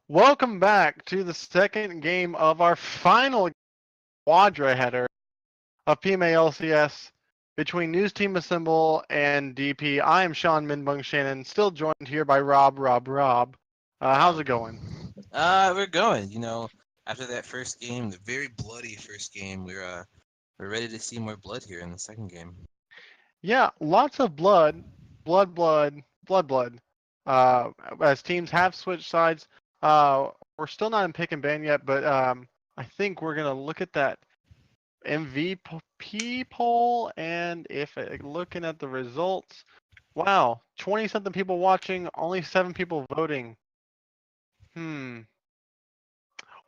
Welcome back to the second game of our final quadra header of PMA LCS between News Team Assemble and DP. I am Sean Minbung Shannon, still joined here by Rob. How's Wow. it going? We're going. After that first game, the very bloody first game, we're ready to see more blood here in the second game. Yeah, lots of blood. As teams have switched sides. We're still not in pick and ban yet, but I think we're gonna look at that MVP poll, and if looking at the results, wow, 20 something people watching, only 7 people voting. Hmm.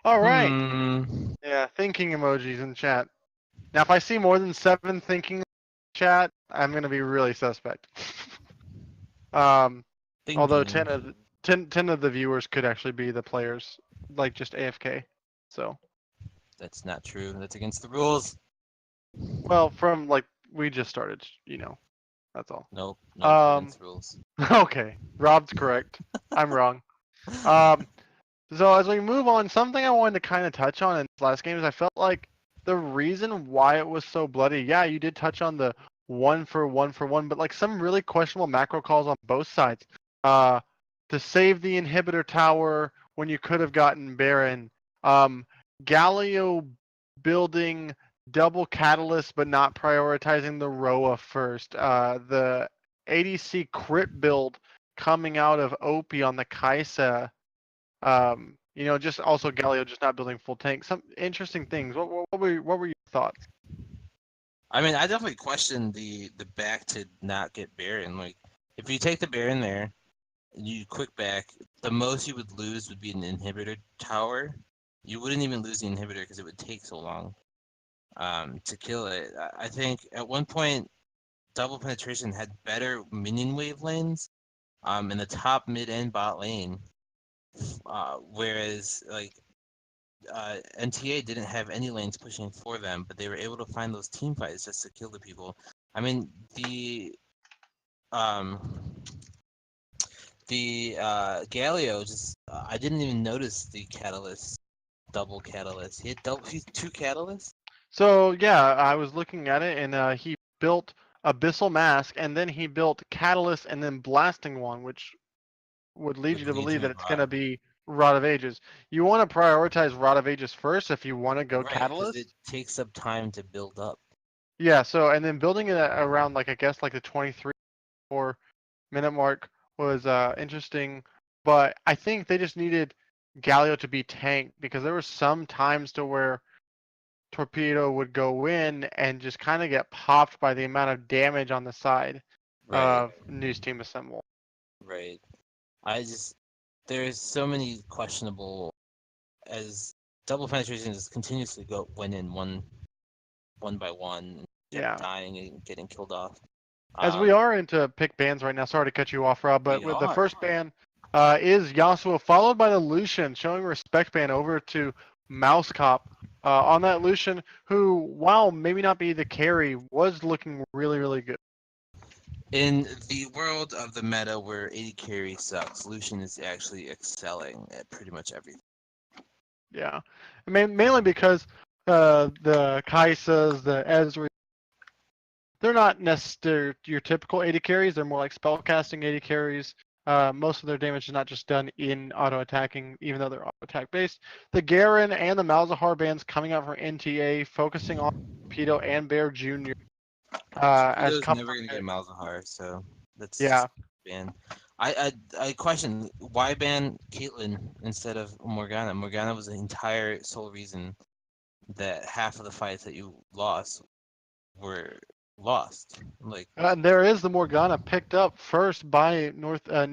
All right. Hmm. Yeah, thinking emojis in chat. Now, if I see more than 7 thinking in chat, I'm gonna be really suspect. um, although Thinking. 10 of the viewers could actually be the players, like just AFK. So, That's not true. That's against the rules. well, from like we just started. That's all. Nope, Um, against the rules. okay, Rob's correct. I'm wrong. Um, so as we move on, something I wanted to kind of touch on in this last game is I felt like the reason why it was so bloody. Yeah, you did touch on the one for one, but like some really questionable macro calls on both sides. Uh, to save the inhibitor tower when you could have gotten Baron. Um, Galio building double catalyst but not prioritizing the Roa first. The ADC crit build coming out of Opie on the Kaisa. Just also Galio just not building full tank. Some interesting things. What were your thoughts? I mean, I definitely question the back to not get Baron. Like, if you take the Baron there, and you quick back, the most you would lose would be an inhibitor tower. You wouldn't even lose the inhibitor because it would take so long. To kill it. I think at one point, double penetration had better minion wave lanes in the top, mid, and bot lane, whereas NTA didn't have any lanes pushing for them, but they were able to find those team fights just to kill the people. I mean, um, the Galio just I didn't even notice the catalyst, double catalyst. He's two catalysts. So yeah, I was looking at it, and he built Abyssal Mask, and then he built Catalyst, and then Blasting One, which would lead Would you to lead believe to that a it's bot. gonna be Rod of Ages. You want to prioritize Rod of Ages first if you want to go Right, because it Catalyst. takes up time to build up. Yeah. So and then building it around like I guess like the 23 or minute mark was interesting, but I think they just needed Galio to be tanked because there were some times to where Torpedo would go in and just kind of get popped by the amount of damage on the side Right, of News Team Assemble. right. I just there's so many questionable as double penetration just continuously went in one by one, kept Yeah. dying and getting killed off. As we Um, are into pick bans right now, sorry to cut you off, Rob, but we with the are. first ban is Yasuo, followed by the Lucian, showing respect ban over to Mouse Cop. On that Lucian, who, while maybe not be the carry, was looking really, really good. In the world of the meta where 80 carry sucks, Lucian is actually excelling at pretty much everything. Yeah, I mean, mainly because the Kaisas, the Ezreal, they're not necessarily your typical 80 carries. They're more like spellcasting 80 carries. Most of their damage is not just done in auto attacking, even though they're auto attack based. The Garen and the Malzahar bands coming out from NTA, focusing on Torpedo and Bear Jr. As Torpedo's never comfort gonna get picks. Malzahar, so that's just Yeah, ban. I question why ban Caitlyn instead of Morgana. Morgana was the entire sole reason that half of the fights that you lost were lost. Like and there is the Morgana picked up first by North America,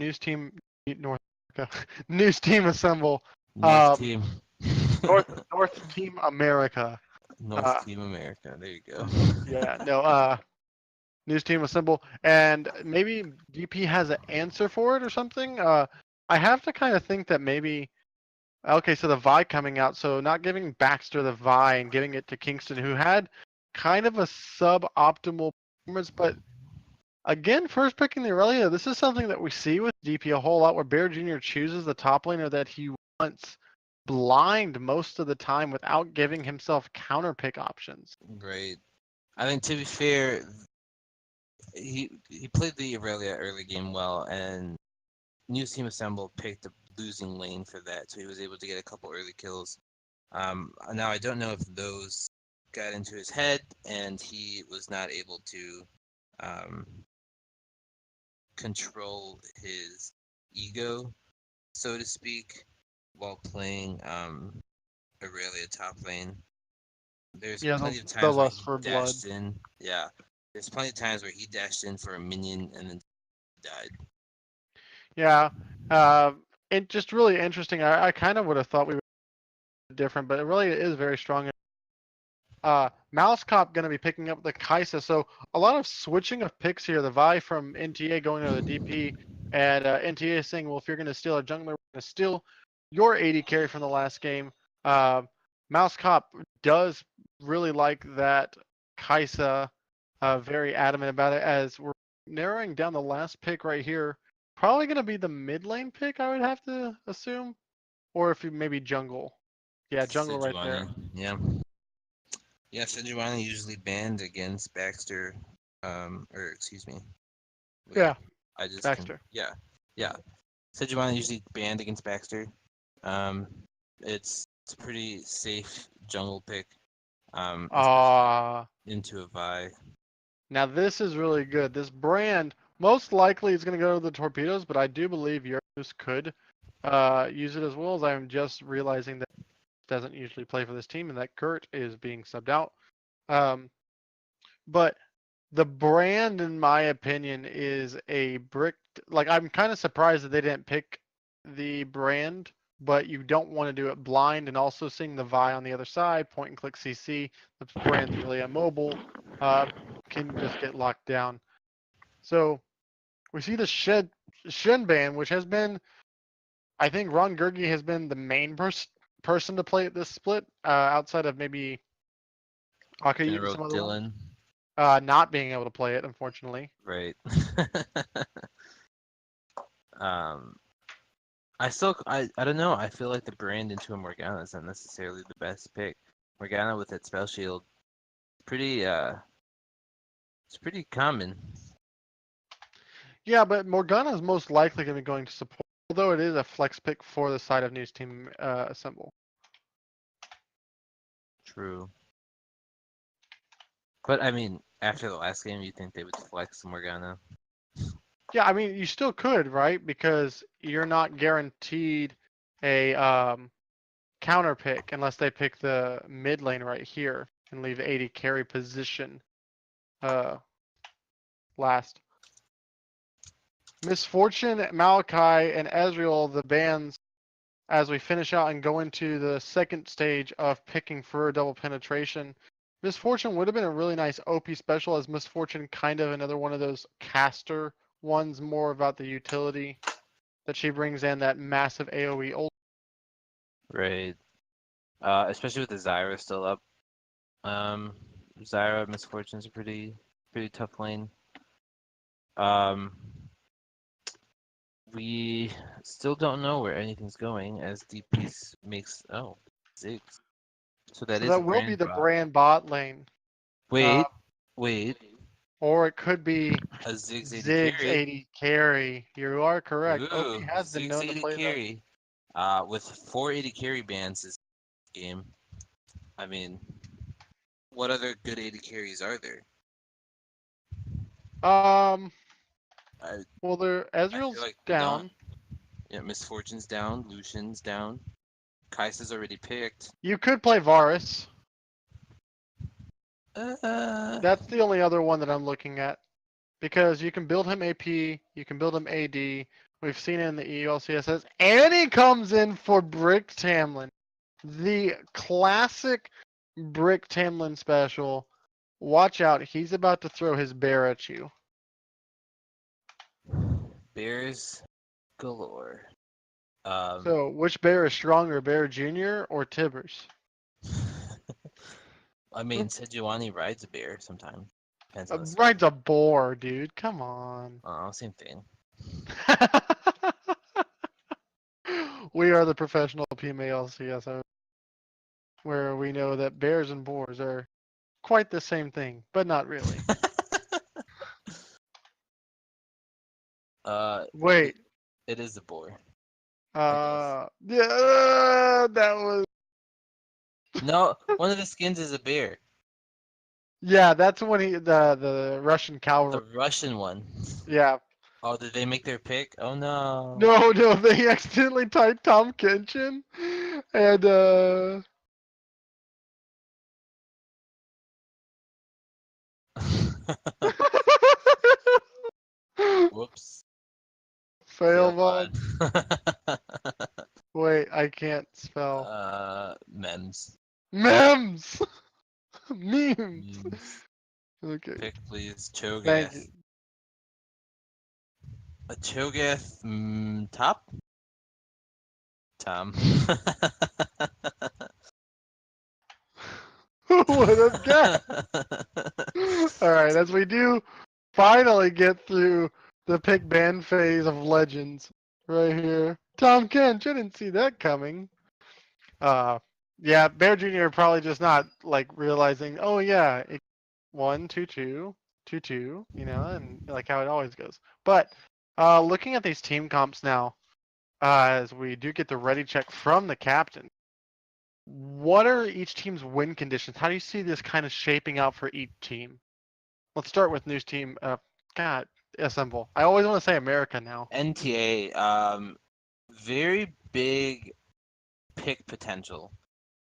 News Team Assemble, North um, Team, North Team America. North Uh, Team America. There you go. yeah, no, News Team Assemble, and maybe DP has an answer for it or something. I have to kind of think that maybe. Okay, so the Vi coming out, so not giving Baxter the Vi and giving it to Kingston, who had kind of a suboptimal performance, but again, first picking the Aurelia, this is something that we see with DP a whole lot, where Bear Jr. chooses the top laner that he once blind most of the time without giving himself counter pick options. Right. I think to be fair, he played the Aurelia early game well, and New Team Assemble picked the losing lane for that, so he was able to get a couple early kills. Now I don't know if those got into his head, and he was not able to um, control his ego, so to speak, while playing Aurelia top lane. There's Yeah, plenty of the times where lust he for blood. dashed in. Yeah, there's plenty of times where he dashed in for a minion and then died. Yeah, it just really interesting. I kind of would have thought we were different, but it really is very strong. Mouse Cop going to be picking up the Kaisa, so a lot of switching of picks here. The Vi from NTA going to the DP, and NTA saying, well, if you're going to steal a jungler, we're going to steal your 80 carry from the last game. Uh, Mouse Cop does really like that Kaisa, very adamant about it, as we're narrowing down the last pick right here. Probably going to be the mid lane pick, I would have to assume, or if you maybe jungle. Yeah, jungle right Sejuani, there. yeah. Yeah, Sejuani usually banned against Baxter, or excuse me. Wait, Yeah, Baxter. yeah. Sejuani usually banned against Baxter. Um, it's a pretty safe jungle pick, especially Ah, into a Vi. now this is really good. This brand most likely is going to go to the torpedoes, but I do believe Yurus could use it as well, as I'm just realizing that he doesn't usually play for this team and that Kurt is being subbed out. Um, but the brand, in my opinion, is a brick. Like, I'm kind of surprised that they didn't pick the brand, but you don't want to do it blind. And also seeing the Vi on the other side, point and click CC, the brand's really immobile, uh, can just get locked down. So we see the Shen ban, which has been, I think Ron Gurgi has been the main person to play at this split, outside of maybe Akayut and General some other ones. Dylan, Not being able to play it, unfortunately. right? um, I don't know. I feel like the brand into a Morgana is not necessarily the best pick. Morgana with that spell shield, pretty it's pretty common. Yeah, but Morgana is most likely going to be going to support, although it is a flex pick for the side of News Team Assemble. True. But I mean, after the last game, you think they would flex Morgana? Yeah, I mean, you still could, right? Because you're not guaranteed a counter pick unless they pick the mid lane right here and leave 80 carry position uh, last. Misfortune, Malachi, and Ezreal, the bans, as we finish out and go into the second stage of picking for double penetration. Misfortune would have been a really nice OP special, as Misfortune kind of another one of those caster ones, more about the utility that she brings in, that massive AoE ult. Right. Especially with the Zyra still up. Um, Zyra Misfortune's a pretty tough lane. Um, we still don't know where anything's going as DPS makes Ziggs. So that So is a that will be brand the bot. brand bot lane. Uh, Wait, wait, or it could be a Ziggs 80 Ziggs carry. 80 carry. You are correct. OP Ooh, has been Ziggs known to 80 play that. carry. With 480 carry bans this game. I mean, what other good 80 carries are there? Um, I well, I feel Ezreal's like we don't. down. Yeah, Misfortune's down, Lucian's down. Kai'Sa's already picked. You could play Varus. Uh, That's the only other one that I'm looking at, because you can build him AP, you can build him AD. We've seen it in the EULCSS, and he comes in for Brick Tamlin, the classic Brick Tamlin special. Watch out, he's about to throw his bear at you. Bears galore. Um, So, which bear is stronger, Bear Junior or Tibbers? I mean, Sejuani rides a bear sometimes. Depends on the Ride's season. a boar, dude. Come on. Same thing. We are the professional PMA CSO, where we know that bears and boars are quite the same thing, but not really. It, Wait. it is a boar, I guess. Yeah, that was. No, one of the skins is a bear. Yeah, that's when the Russian The cavalry. Russian one. Yeah. Oh, did they make their pick? Oh no. No, no, they accidentally typed Tom Kenshin, and Whoops. fail Fail mod. pod. Wait, I can't spell. Mems. Memes, memes. Memes. Okay, Pick please. thank you. Cho'Gath. A Cho'Gath top? Tom. Who would have guessed? All right, as we do finally get through the pick ban phase of Legends, right here. Tom Kent, you didn't see that coming. Uh, yeah, Bear Jr. probably just not like realizing, oh yeah, 1, 2, 2, 2, 2, and like how it always goes. But looking at these team comps now, as we do get the ready check from the captain, what are each team's win conditions? How do you see this kind of shaping out for each team? Let's start with news team. God, assemble. I always want to say America now. NTA. Very big pick potential.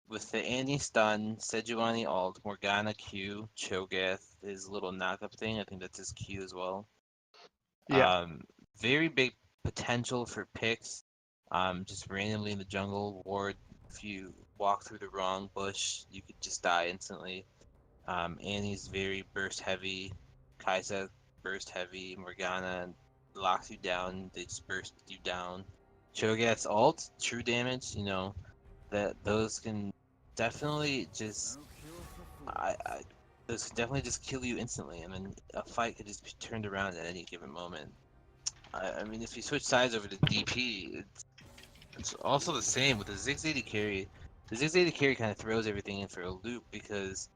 With the Annie stun, Sejuani ult, Morgana Q, Cho'Gath, his little knockup thing. I think that's his Q as well. Yeah, Very big potential for picks. Just randomly in the jungle, ward. If you walk through the wrong bush, you could just die instantly. Annie's very burst heavy. Kaisa burst heavy. Morgana locks you down. They just burst you down. Cho'Gath's ult, true damage. That those can definitely just I those can definitely just kill you instantly, and then a fight could just be turned around at any given moment. I mean, if you switch sides over to DP, it's also the same with the Ziggs AD carry. The Ziggs AD carry kind of throws everything in for a loop because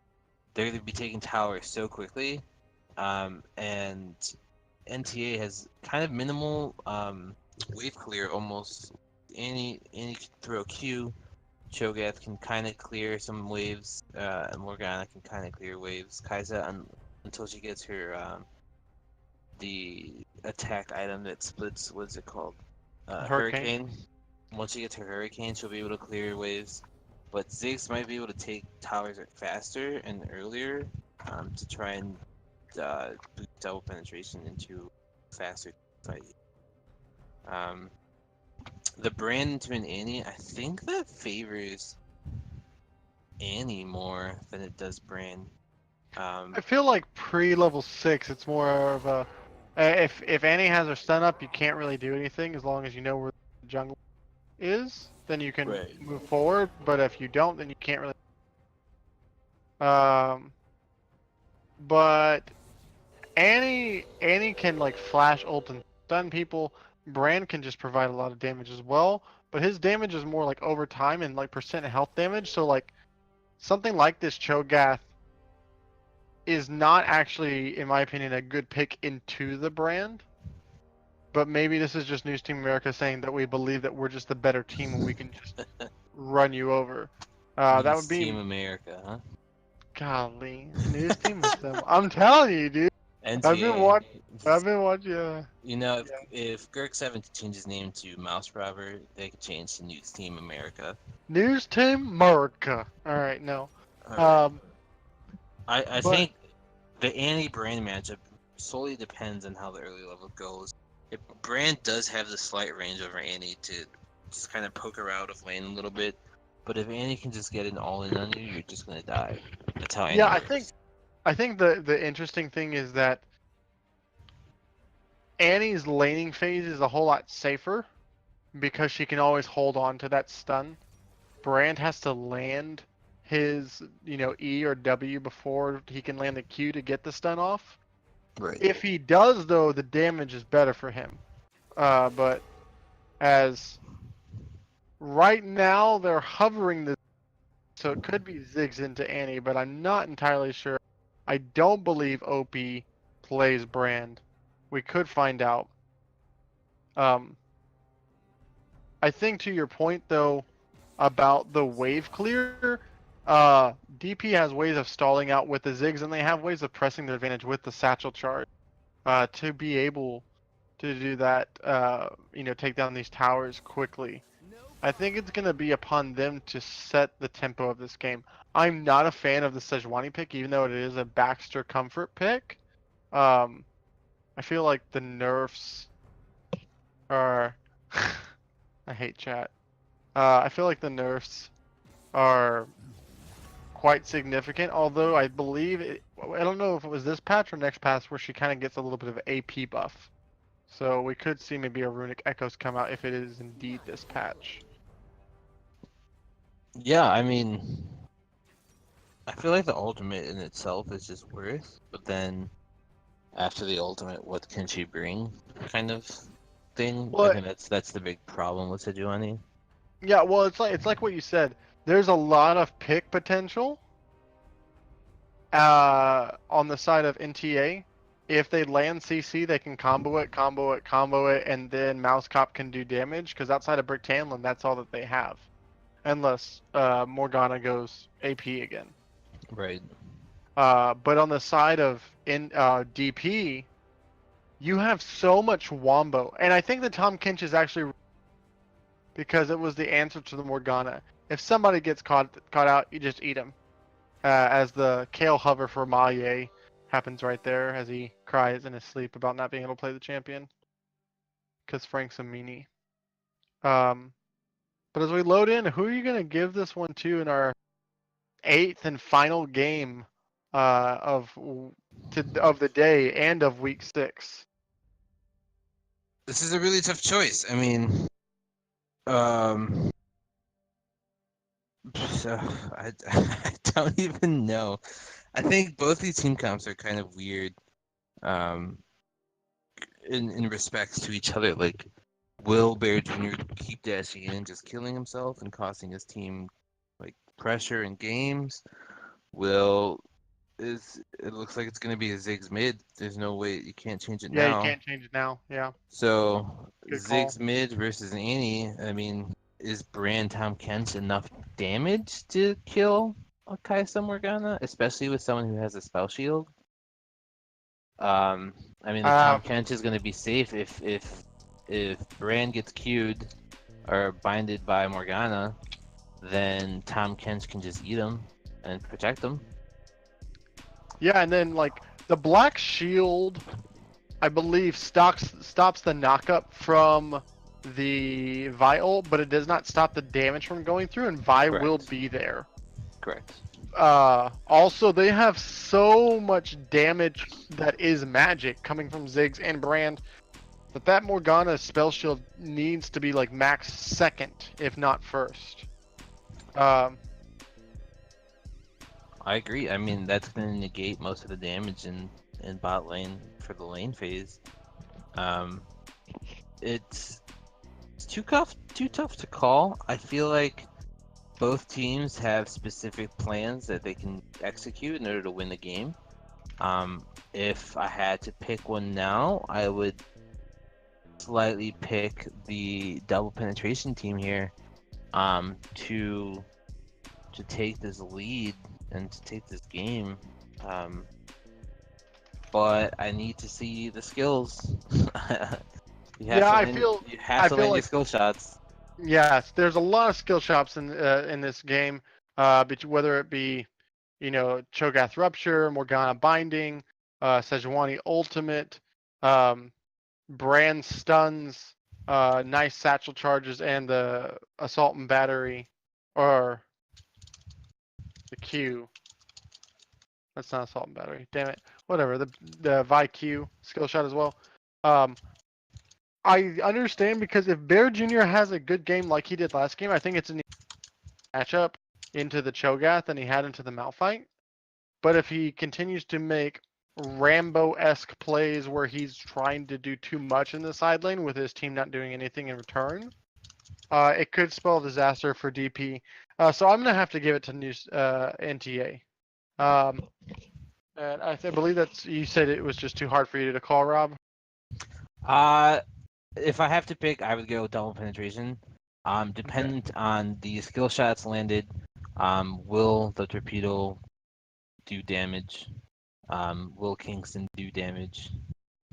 they're going to be taking towers so quickly, and NTA has kind of minimal wave clear almost. Any can throw Q. Cho'Gath can kind of clear some waves, and Morgana can kind of clear waves. Kai'Sa until she gets her the attack item that splits. What's it called? Hurricane. Hurricane. Once she gets her Hurricane, she'll be able to clear waves. But Ziggs might be able to take towers faster and earlier to try and boost double penetration into faster fight. Um, the brand to an Annie, I think that favors Annie more than it does Bran. I feel like pre-level 6, it's more of a if Annie has her stun up, you can't really do anything as long as you know where the jungle is. Then you can Right. move forward. But if you don't, then you can't really. Um, but Annie can like flash ult and stun people. Bran can just provide a lot of damage as well. But his damage is more like over time and like percent health damage. So like something like this Cho'Gath is not actually, in my opinion, a good pick into the brand. But maybe this is just News Team America saying that we believe that we're just the better team and we can just run you over. That would News be Team America, huh? golly News Team Assemble. I'm telling you, dude. I've been NTA. watching. I've been watching. If Yeah. if Girk 7 changed his name to Mouse Robber, they could change to News Team America. News Team America. All right, no. All right. Um, I but think the Annie Brand matchup solely depends on how the early level goes. If Brand does have the slight range over Annie to just kind of poke her out of lane a little bit, but if Annie can just get an all in on you, you're just gonna die. That's how yeah, Annie works. I think the interesting thing is that Annie's laning phase is a whole lot safer because she can always hold on to that stun. Brand has to land his, E or W before he can land the Q to get the stun off. Right. If he does, though, the damage is better for him. But as Right now, they're hovering the, so it could be Ziggs into Annie, but I'm not entirely sure. I don't believe OP plays Brand. We could find out. Um, I think to your point though about the wave clear, DP has ways of stalling out with the Ziggs, and they have ways of pressing their advantage with the Satchel Charge to be able to do that. Take down these towers quickly. I think it's going to be upon them to set the tempo of this game. I'm not a fan of the Sejuani pick, even though it is a Baxter comfort pick. Um, I feel like the nerfs are. I hate chat. I feel like the nerfs are quite significant, although I believe I don't know if it was this patch or next patch where she kind of gets a little bit of AP buff. So we could see maybe a Runic Echoes come out if it is indeed this patch. Yeah, I mean, I feel like the ultimate in itself is just worth, but then after the ultimate, what can she bring? Kind of thing. I Well, think that's the big problem with Sejuani. yeah, well, it's like what you said. There's a lot of pick potential on the side of NTA. If they land CC, they can combo it, combo it, combo it, and then Mouse Cop can do damage. Because outside of Brick Tamlin, that's all that they have, unless Morgana goes AP again. Right. But on the side of DP, you have so much wombo, and I think that Tom Kinch is actually because it was the answer to the Morgana. If somebody gets caught out, you just eat him. As the Kale hover for Maye happens right there as he cries in his sleep about not being able to play the champion because Frank's a meanie. Um, but as we load in, who are you going to give this one to in our eighth and final game of the day and of week 6? This is a really tough choice. I mean, um, so I don't even know. I think both these team comps are kind of weird, um, in respects to each other. Like, will Bear Jr. keep dashing in and just killing himself and costing his team like pressure in games? Will is it looks like it's gonna be a Ziggs mid. There's no way you can't change it Yeah, you now. can't change it now. Yeah, So good call. Ziggs mid versus Annie. I mean, is Brand Tom Kent enough damage to kill a Kaisa Morgana, especially with someone who has a spell shield? I mean, the Uh, Tom Kent is going to be safe if Brand gets queued or binded by Morgana, then Tom Kent can just eat him and protect him. yeah, and then like the Black Shield, I believe stops the knockup from the Vial, but it does not stop the damage from going through, and Vi will Correct. be there. Correct. Also, they have so much damage that is magic coming from Ziggs and Brand that Morgana spell shield needs to be like max second, if not first. Um, I agree. I mean, that's going to negate most of the damage in bot lane for the lane phase. Um, it's too tough to call. I feel like both teams have specific plans that they can execute in order to win the game. If I had to pick one now, I would slightly pick the double penetration team here, to take this lead and to take this game. Um, but I need to see the skills. yeah, You have I to feel land your like skill shots. yes, there's a lot of skill shops in this game. Whether it be Cho'Gath Rupture, Morgana Binding, Sejuani Ultimate, um, Brand Stuns, nice Satchel Charges, and the Assault and Battery, or the Q. That's not Assault and Battery. Damn it. Whatever. The Vi Q skill shot as well. Um, I understand because if Bear Jr. has a good game like he did last game, I think it's a matchup into the Cho'Gath than he had into the Malphite. But if he continues to make Rambo-esque plays where he's trying to do too much in the side lane with his team not doing anything in return, It could spell disaster for DP. So I'm gonna have to give it to NTA. Um, and believe that's you said it was just too hard for you to call, Rob. Uh, if I have to pick, I would go double penetration. Okay. Dependent on the skill shots landed, will the torpedo do damage? Will Kingston do damage?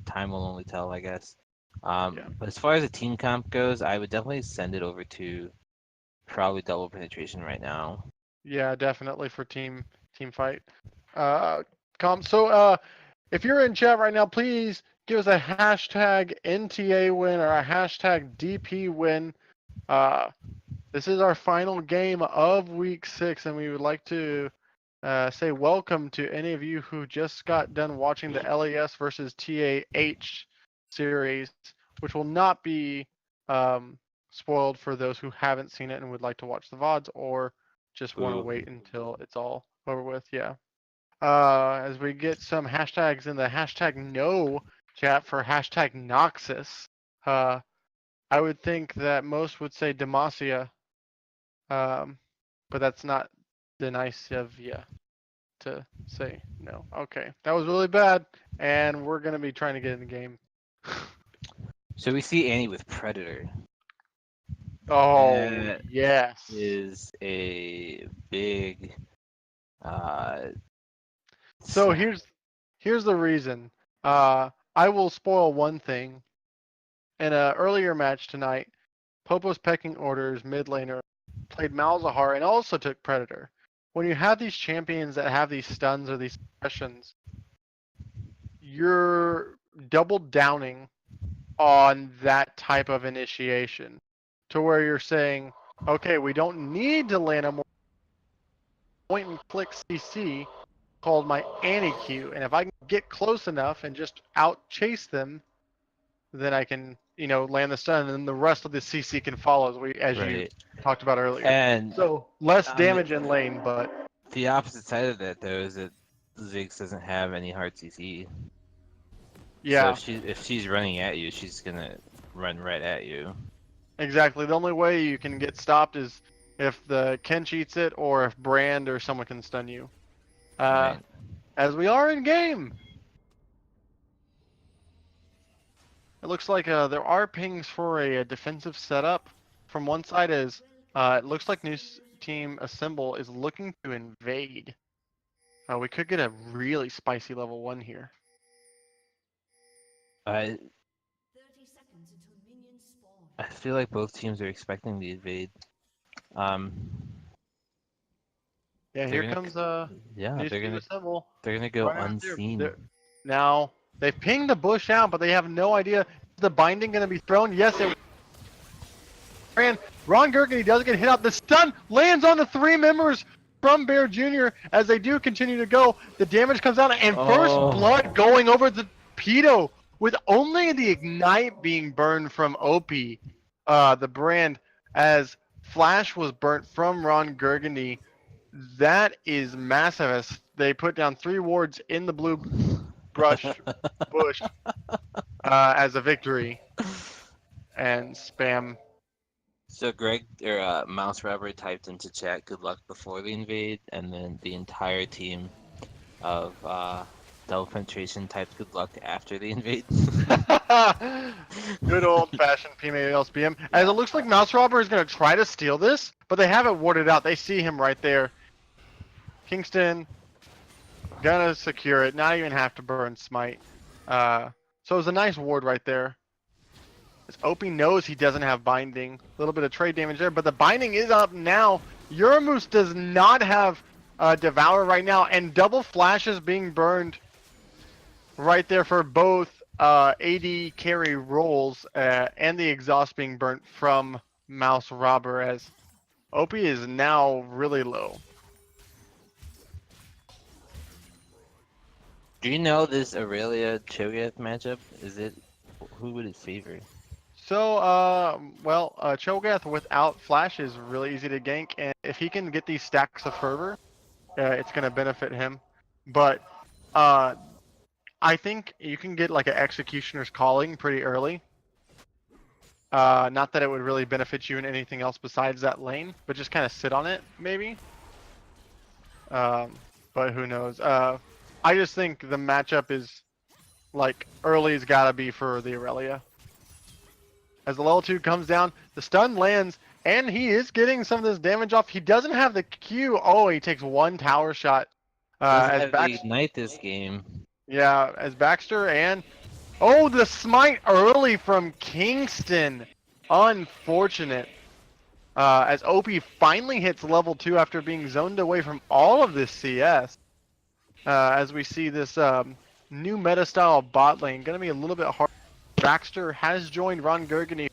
Time will only tell, I guess. Yeah. But as far as the team comp goes, I would definitely send it over to probably double penetration right now. Yeah, definitely for team fight. Uh, so if you're in chat right now, please give us a hashtag NTA win or a hashtag DP win. Uh, this is our final game of week 6, and we would like to say welcome to any of you who just got done watching the LAS versus TAH series, which will not be um, spoiled for those who haven't seen it and would like to watch the VODs or just want to Ooh. wait until it's all over with. Yeah. As we get some hashtags in the hashtag no chat for hashtag Noxus, uh, I would think that most would say Demacia, um, but that's not the nice of ya to say no. Okay, that was really bad, and we're gonna be trying to get in the game. So we see Annie with Predator. Oh That yes. is a big uh So here's the reason. I will spoil one thing. In an earlier match tonight, Popo's pecking orders mid laner played Malzahar and also took Predator. When you have these champions that have these stuns or these suppressions, you're double downing on that type of initiation to where you're saying, okay, we don't need to land a more point and click CC called my Annie Q, and if I can get close enough and just out chase them, then I can, land the stun, and then the rest of the CC can follow as you right. talked about earlier. And So less on damage in lane, but the opposite side of that though is that Ziggs doesn't have any hard CC. So yeah, if she's running at you, she's gonna run right at you. exactly. The only way you can get stopped is if the Ken cheats it or if Brand or someone can stun you. Uh, Right. as we are in game, it looks like there are pings for a defensive setup. From one side is it looks like new team Assemble is looking to invade. We could get a really spicy level 1 here. I I feel like both teams are expecting the invade. Um, Yeah, they're here gonna comes yeah new they're team gonna Assemble. they're gonna go Right out there. unseen. Now they've pinged the bush out, but they have no idea. Is the binding going to be thrown? Yes, it ran. Ron Gurkany does get hit out. The stun lands on the 3 members from Bear Jr. as they do continue to go. The damage comes out, and first Oh. blood going over the Pedo with only the ignite being burned from Opie, the brand, as Flash was burnt from Ron Gurkany. That is massive as they put down 3 wards in the blue brush bush as a victory and spam. So Greg or Mouse Rubber typed into chat "Good luck" before the invade, and then the entire team of Double Penetration typed "Good luck" after the invade. Good old fashioned PMALSPM. As it Yeah. looks like Mouse Robber is going to try to steal this, but they have it warded out. They see him right there. Kingston gonna secure it. Not even have to burn smite. So it was a nice ward right there. As Opie knows he doesn't have binding. A little bit of trade damage there, but the binding is up now. Uramus does not have Devour right now, and double flashes being burned right there for both AD carry rolls and the exhaust being burnt from Mouse Robber as Opie is now really low. Do you know this Aurelia Cho'Gath matchup? Is it who would it favor? So, Cho'Gath without Flash is really easy to gank, and if he can get these stacks of Fervor, it's going to benefit him. But uh, I think you can get like an Executioner's Calling pretty early. Not that it would really benefit you in anything else besides that lane, but just kind of sit on it, maybe. But who knows? I just think the matchup is, like, early's gotta be for the Aurelia. As the level 2 comes down, the stun lands, and he is getting some of this damage off. He doesn't have the Q. Oh, he takes one tower shot. Doesn't As have the Baxter, ignite this game. yeah, as Baxter and oh, the smite early from Kingston. Unfortunate. As OP finally hits level 2 after being zoned away from all of this CS. As we see this new meta style bot lane, gonna be a little bit hard. Baxter has joined Ron Gurgany,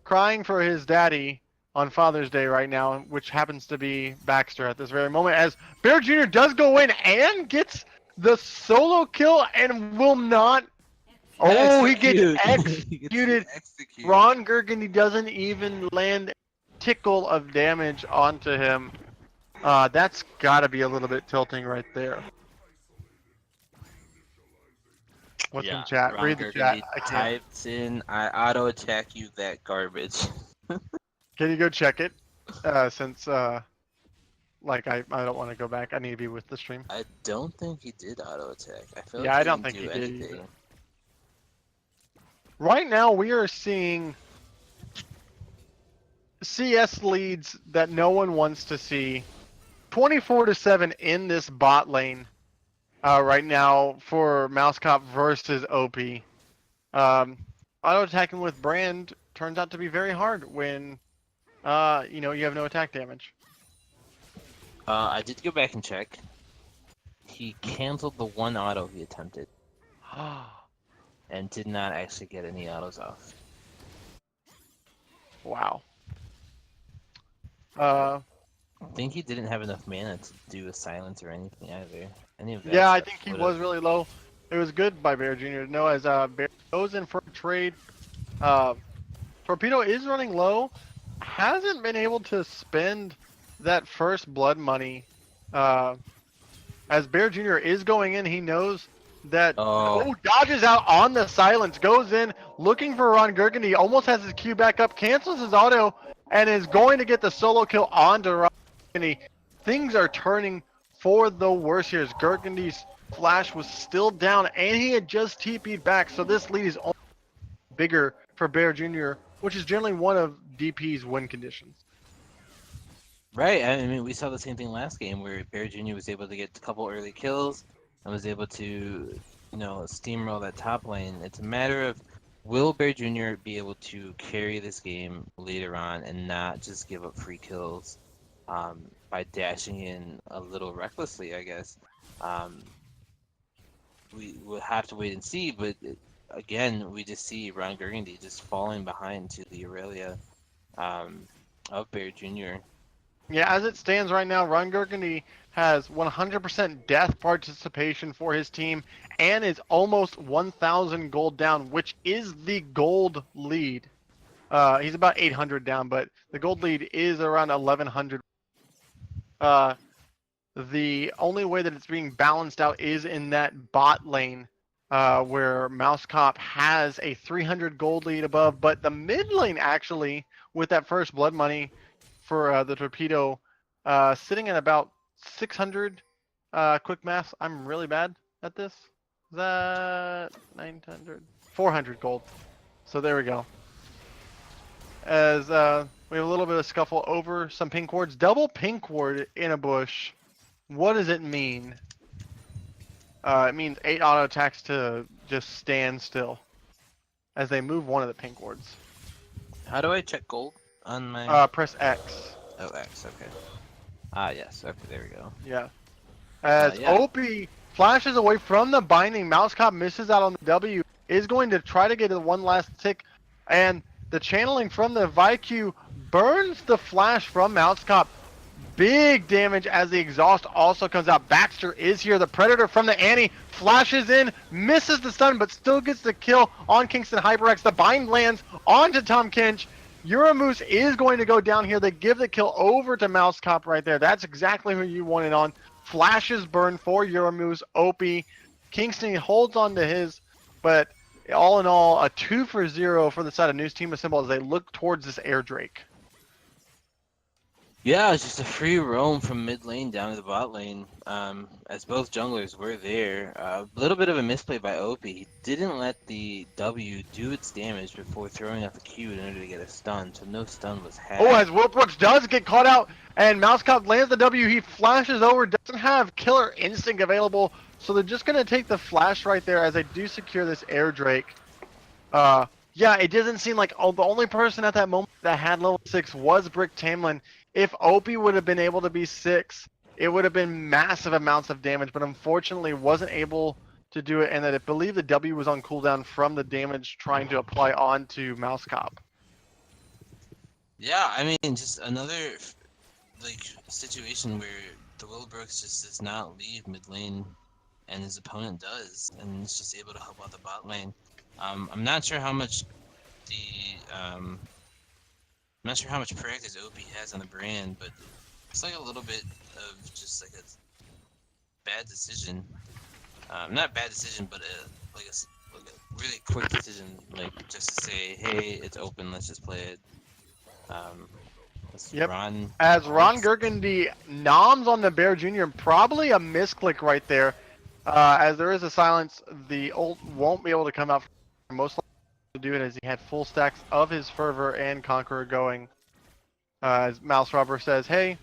crying for his daddy on Father's Day right now, which happens to be Baxter at this very moment, as Bear Jr. does go in and gets the solo kill and will not. Oh, he gets executed. Ron Gurgany doesn't even land a tickle of damage onto him. That's gotta be a little bit tilting right there. What's in chat? Ron Read the chat. I can't. types in, I auto attack you, that garbage. Can you go check it? Since like I don't want to go back. I need to be with the stream. I don't think he did auto attack. I feel Yeah, like I don't didn't think do he did anything. either. Right now we are seeing CS leads that no one wants to see. 24-7 in this bot lane. Right now for Mousecop versus OP. Auto attacking with Brand turns out to be very hard when you know, you have no attack damage. I did go back and check. He canceled the one auto he attempted and did not actually get any autos off. Wow. I think he didn't have enough mana to do a silence or anything either. Any of that Yeah, I stuff think he would've- was really low. It was good by Bear Jr. No, as Bear goes in for a trade. Torpedo is running low. Hasn't been able to spend that first blood money. As Bear Jr. is going in, he knows that. Oh, dodges out on the silence. Goes in looking for Ron Gurgany. Almost has his Q back up. Cancels his auto and is going to get the solo kill onto Ron Gurgany. Things are turning for the worse here. As Gurgany's flash was still down and he had just TP'd back. So this lead is only bigger for Bear Jr., which is generally one of DP's win conditions. Right, I mean, we saw the same thing last game where Bear Jr. was able to get a couple early kills and was able to, you know, steamroll that top lane. It's a matter of, will Bear Jr. be able to carry this game later on and not just give up free kills by dashing in a little recklessly, I guess. We will have to wait and see, but again, we just see Ron Gurgany just falling behind to the Aurelia of Bear Jr. Yeah, as it stands right now, Ron Gurgany has 100% death participation for his team and is almost 1,000 gold down, which is the gold lead. He's about 800 down, but the gold lead is around 1,100. The only way that it's being balanced out is in that bot lane, where Mousecop has a 300 gold lead above, but the mid lane actually, with that first blood money for the Torpedo, sitting at about 600. Quick math, I'm really bad at this. Is that 900? 400 gold. So there we go. As we have a little bit of scuffle over some pink wards. Double pink ward in a bush. What does it mean? It means 8 auto attacks to just stand still as they move one of the pink wards. How do I check gold on my? Press X. Oh, X. Okay. Ah, yes. Okay, there we go. Yeah. As Yeah. OP flashes away from the binding, Mousecop misses out on the W. Is going to try to get one last tick, and the channeling from the Vaiku burns the flash from Mousecop. Big damage as the exhaust also comes out. Baxter is here. The Predator from the Annie flashes in, misses the stun, but still gets the kill on Kingston HyperX. The bind lands onto Tom Kinch. Uramoose is going to go down here. They give the kill over to Mousecop right there. That's exactly who you wanted on. Flashes burn for Uramoose. OP. Kingston holds on to his, but all in all, a 2-for-0 for the side of News Team Assemble as they look towards this air Drake. Yeah, it's just a free roam from mid lane down to the bot lane. As both junglers were there. A little bit of a misplay by OP. He didn't let the W do its damage before throwing out the Q in order to get a stun, so no stun was had. Oh, as Wilbrooks does get caught out, and Mousecop lands the W, he flashes over, doesn't have Killer Instinct available, so they're just going to take the flash right there as they do secure this air Drake. Yeah, it doesn't seem like the only person at that moment that had level 6 was Brick Tamlin. If Opie would have been able to be 6, it would have been massive amounts of damage, but unfortunately wasn't able to do it, and that I believe the W was on cooldown from the damage trying to apply onto Mousecop. Yeah, I mean, just another situation where the Willowbrooks just does not leave mid lane, and his opponent does, and is just able to help out the bot lane. I'm not sure how much I'm not sure how much practice OP has on the brand, but it's like a little bit of just like a bad decision. Not bad decision, but like a really quick decision, like just to say, hey, it's open, let's just play it. Yep. Ron. As Ron Gergendy noms on the Bear Jr., probably a misclick right there. As there is a silence, the ult won't be able to come out. Most likely to do it as he had full stacks of his Fervor and Conqueror going. As Mouse Robber says, hey,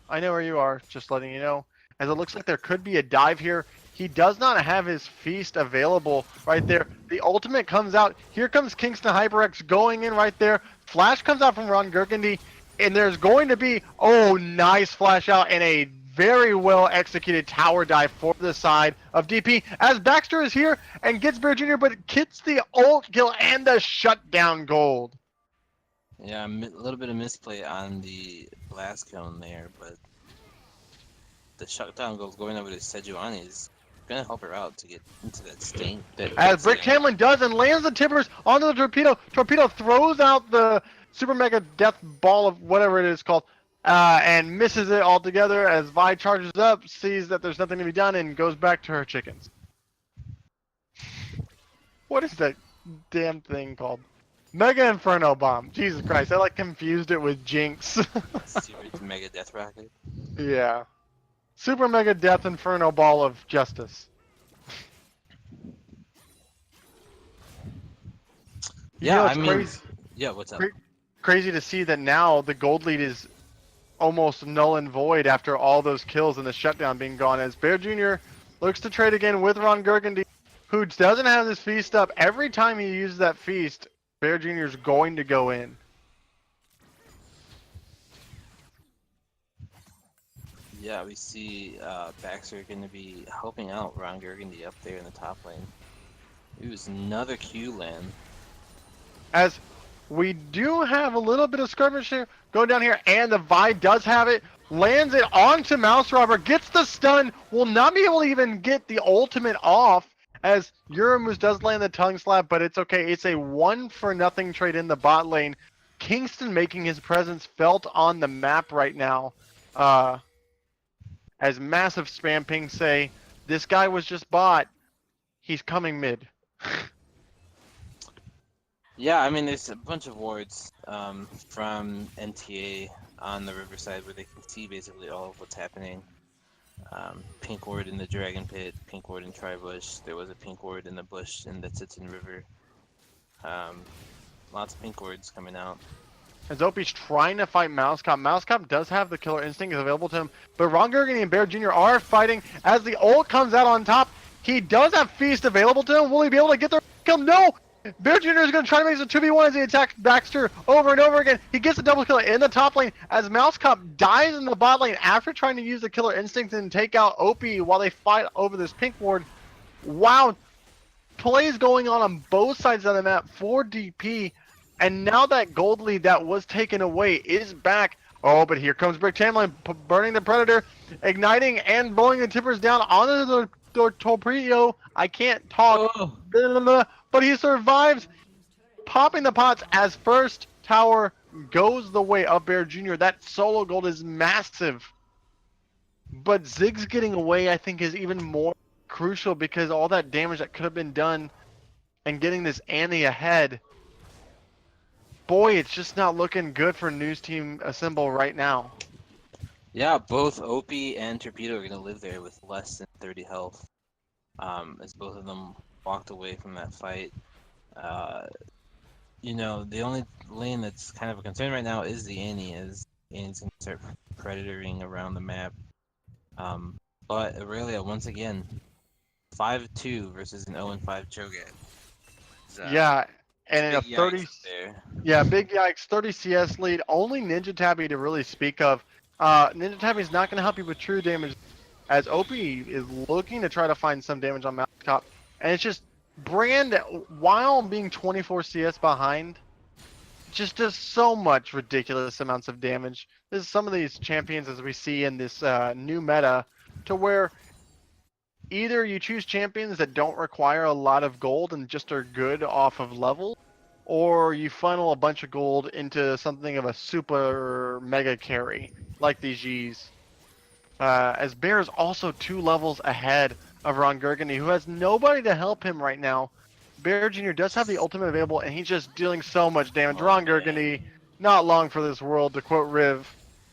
I know where you are, just letting you know. As it looks like there could be a dive here. He does not have his feast available right there. The ultimate comes out. Here comes Kingston HyperX going in right there. Flash comes out from Ron Gergendy. And there's going to be, oh, nice flash out and a very well executed tower dive for the side of DP. As Baxter is here and gets Bear Jr., but gets the ult kill and the shutdown gold. Yeah, a little bit of misplay on the blast cone there, but the shutdown goal going over to Sejuani is gonna help her out to get into that stain. As Brick Tamlin does and lands the tippers onto the torpedo. Torpedo throws out the super mega death ball of whatever it is called, and misses it altogether as Vi charges up, sees that there's nothing to be done, and goes back to her chickens. What is that damn thing called? Mega Inferno Bomb. Jesus Christ, I like confused it with Jinx. Super mega death rocket. Yeah. Super Mega Death Inferno Ball of Justice. Yeah, I mean, crazy. Yeah, what's up? Crazy to see that now the gold lead is almost null and void after all those kills and the shutdown being gone, as Bear Jr. looks to trade again with Ron Gergendy, who doesn't have his feast up. Every time he uses that feast, Bear Jr. is going to go in. Yeah, we see Baxter going to be helping out Ron Gergendy up there in the top lane. It was another Q land. As we do have a little bit of skirmish here going down here, and the Vi does have it, lands it onto Mouse Robber, gets the stun, will not be able to even get the ultimate off, as Uramus does land the tongue slap, but it's okay. It's a 1-for-0 trade in the bot lane. Kingston making his presence felt on the map right now. As massive spam pings say, this guy was just bot. He's coming mid. Yeah, I mean, there's a bunch of wards from NTA on the riverside where they can see basically all of what's happening. Pink ward in the Dragon Pit, pink ward in Tribush. There was a pink ward in the bush that sits in river. Lots of pink wards coming out. As Opie's trying to fight Mousecop. Mousecop does have the killer instinct available to him, but Ron Gergendy and Bear Jr. are fighting as the ult comes out on top. He does have Feast available to him. Will he be able to get the kill? No! Bear Jr. is going to try to make this a 2v1 as he attacks Baxter over and over again. He gets the double kill in the top lane as Mousecop dies in the bot lane after trying to use the killer instinct and take out Opie while they fight over this pink ward. Wow. Plays going on both sides of the map for DP. And now that gold lead that was taken away is back. Oh, but here comes Brick Tamlin burning the Predator, igniting and blowing the tippers down onto the torpedo. I can't talk. Oh. But he survives, popping the pots as first tower goes the way of Bear Jr. That solo gold is massive. But Ziggs getting away, I think, is even more crucial because all that damage that could have been done and getting this Annie ahead. Boy, it's just not looking good for News Team Assemble right now. Yeah, both Opie and Torpedo are gonna live there with less than 30 health. As both of them walked away from that fight. Uh, the only lane that's kind of a concern right now is the Annie, as Annie's gonna start predatoring around the map. Um, but Aurelia, once again, 5-2 versus an 0-5 Cho'Gath. Yeah, and in a Big yikes 30, up there. yeah, big yikes, 30 CS lead. Only Ninja Tabby to really speak of. Ninja Tabby's not going to help you with true damage, as OP is looking to try to find some damage on Mouse Cop, and it's just Brand, while being 24 CS behind, just does so much ridiculous amounts of damage. There's some of these champions as we see in this new meta, to where either you choose champions that don't require a lot of gold and just are good off of level, or you funnel a bunch of gold into something of a super mega carry, like these G's. As Bear is also 2 levels ahead of Ron Gurgany, who has nobody to help him right now. Bear Jr. does have the ultimate available, and he's just dealing so much damage. Oh, Ron man. Gurgany, not long for this world, to quote Riv,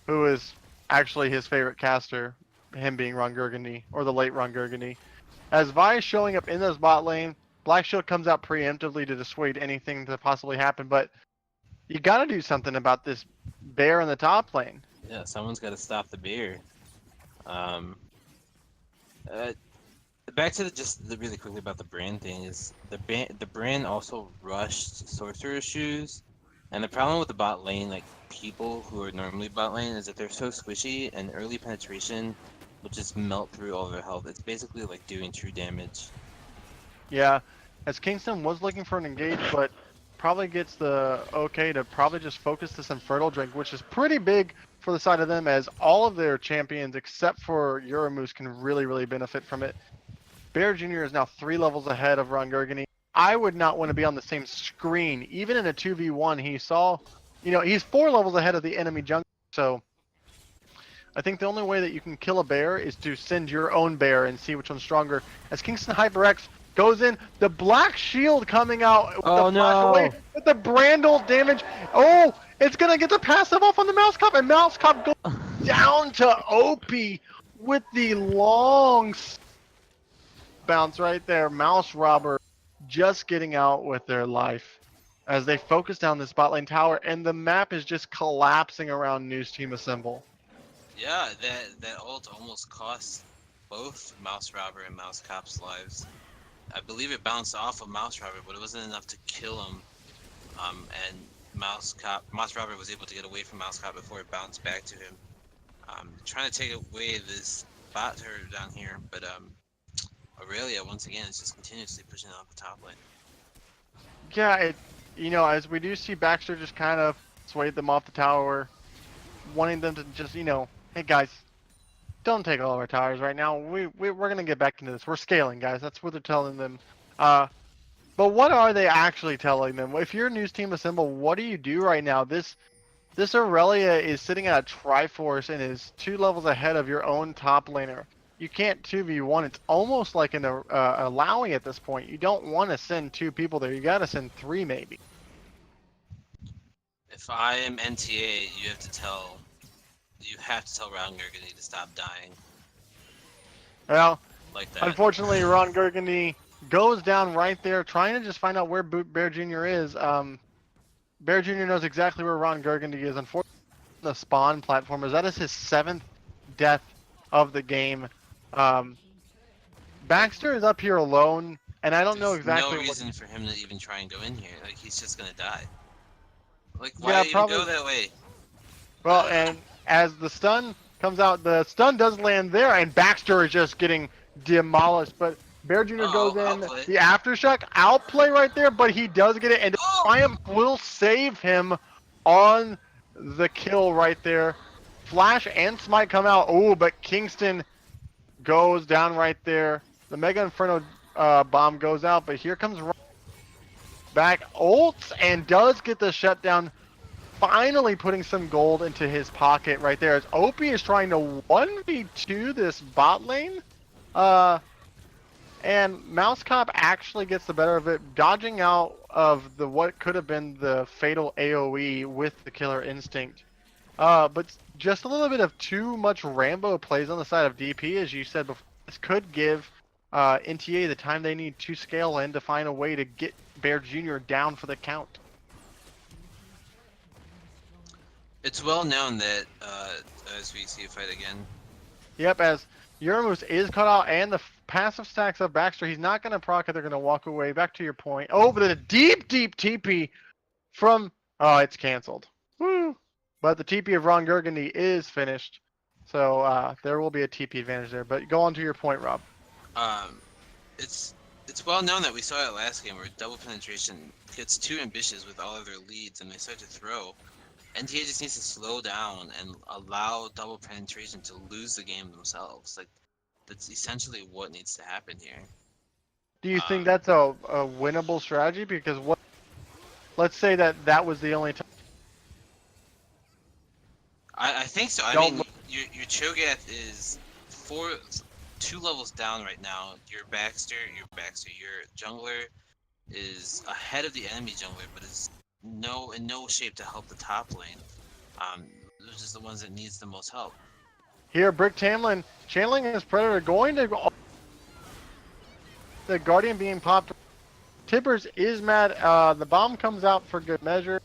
who is actually his favorite caster, him being Ron Gurgany, or the late Ron Gurgany. As Vi is showing up in this bot lane, Black Shield comes out preemptively to dissuade anything to possibly happen, but you gotta do something about this Bear in the top lane. Yeah, someone's got to stop the beer. Um, uh, Back to really quickly about the brand thing is the brand also rushed Sorcerer's Shoes, and the problem with the bot lane, like people who are normally bot lane, is that they're so squishy and early penetration will just melt through all their health. It's basically like doing true damage. Yeah, as Kingston was looking for an engage, but probably gets the okay to probably just focus this Infernal Drink, which is pretty big for the side of them, as all of their champions except for Euromoose can really benefit from it. Bear Jr. is now 3 levels ahead of Ron Gurgany. I would not want to be on the same screen. Even in a 2v1, he saw, he's 4 levels ahead of the enemy jungle. So I think the only way that you can kill a bear is to send your own bear and see which one's stronger. As Kingston HyperX goes in, the black shield coming out with the flash away, with the Brandle damage. Oh, it's going to get the passive off on the Mouse Cop, and Mouse Cop goes down to OP with the long bounce right there. Mouse Robber just getting out with their life as they focus down this bot lane tower, and the map is just collapsing around News Team Assemble. Yeah, that ult almost cost both Mouse Robber and Mouse Cop's lives. I believe it bounced off of Mouse Robber, but it wasn't enough to kill him. And Mouse Robber was able to get away from Mouse Cop before it bounced back to him. Trying to take away this bot turret down here, but Aurelia, once again, is just continuously pushing off the top lane. Yeah, as we do see Baxter just kind of swayed them off the tower, wanting them to just, hey guys, don't take all of our towers right now. We're going to get back into this. We're scaling, guys. That's what they're telling them. But what are they actually telling them? If you're News Team Assemble, what do you do right now? This Aurelia is sitting at a Triforce and is 2 levels ahead of your own top laner. You can't 2v1. It's almost like an allowing at this point. You don't want to send 2 people there. You got to send 3 maybe. If I am NTA, you have to tell Ron Gurgany to stop dying. Well, like that. Unfortunately, Ron Gurgany goes down right there, trying to just find out where Bear Jr. is. Bear Jr. knows exactly where Ron Gurgany is. Unfortunately, the spawn platform is that is his 7th death of the game. Baxter is up here alone, and I don't know exactly. No reason for him to even try and go in here. Like, he's just gonna die. Like, Yeah, why even probably. go that way? Well, and as the stun comes out, the stun does land there, and Baxter is just getting demolished. But Bear Jr. goes in, outplay. the aftershock outplay right there, but he does get it, and Triumph will save him on the kill right there. Flash and Smite come out. Oh, but Kingston goes down right there. The Mega Inferno bomb goes out, but here comes Ron back, ults, and does get the shutdown, finally putting some gold into his pocket right there as Opie is trying to 1v2 this bot lane. And Mouse Cop actually gets the better of it, dodging out of the what could have been the fatal AoE with the Killer Instinct. But just a little bit of too much Rambo plays on the side of DP, as you said before. This could give NTA the time they need to scale in to find a way to get Bear Jr. down for the count. It's well known that as we see a fight again. Yep, as Yuramus is cut out and the passive stacks of Baxter, he's not going to proc it. They're going to walk away. Back to your point. Oh, but a deep TP from... Oh, it's canceled. Woo! But the TP of Ron Gurgundy is finished. So there will be a TP advantage there. But go on to your point, Rob. Um, it's well known that we saw it last game where double penetration gets too ambitious with all of their leads and they start to throw. NTA just needs to slow down and allow double penetration to lose the game themselves. Like that's essentially what needs to happen here. Do you think that's a winnable strategy? Because let's say that was the only time. I think so. I mean, your Cho'Gath is two levels down right now. Your jungler is ahead of the enemy jungler, but is in no shape to help the top lane. Those are just the ones that needs the most help. Here, Brick Tamlin channeling his Predator, going to the Guardian being popped. Tibbers is mad. The bomb comes out for good measure.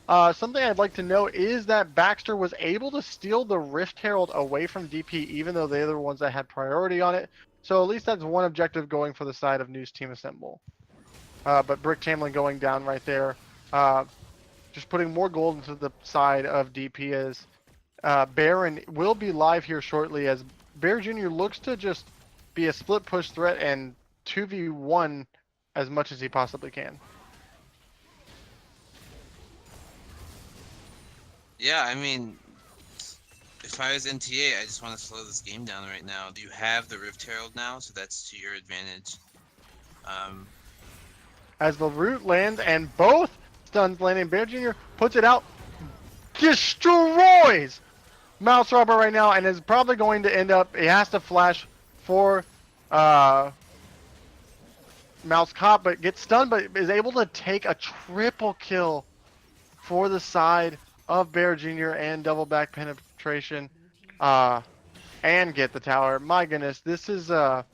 Something I'd like to know is that Baxter was able to steal the Rift Herald away from DP, even though they're the ones that had priority on it. So at least that's one objective going for the side of News Team Assemble. But Brick Tamlin going down right there. Just putting more gold into the side of DP as Baron will be live here shortly as Bear Jr. looks to just be a split push threat and 2v1 as much as he possibly can. Yeah, I mean, if I was NTA, I just want to slow this game down right now. You have the Rift Herald now, so that's to your advantage. As the root lands and both stuns landing, Bear Jr. puts it out, destroys Mouse Robber right now, and is probably going to end up, he has to flash for Mouse Cop, but gets stunned, but is able to take a triple kill for the side of Bear Jr. and double back penetration, and get the tower. My goodness, this is gonna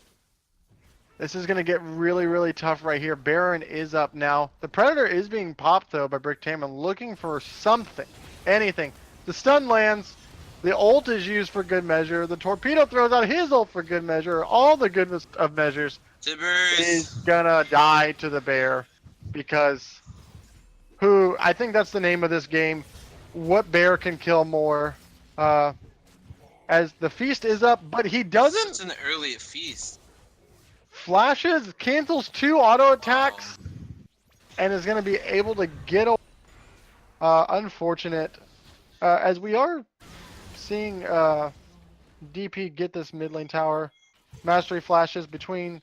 get really, really tough right here. Baron is up now. The Predator is being popped though by Brick Tamlin, looking for something, anything. The stun lands. The ult is used for good measure. The torpedo throws out his ult for good measure. All the goodness of measures is gonna die to the bear because I think that's the name of this game. What bear can kill more? As the feast is up, but he doesn't. It's an early feast. Flashes, cancels 2 auto attacks, and is gonna be able to get away. Unfortunate. As we are seeing DP get this mid lane tower. Mastery flashes between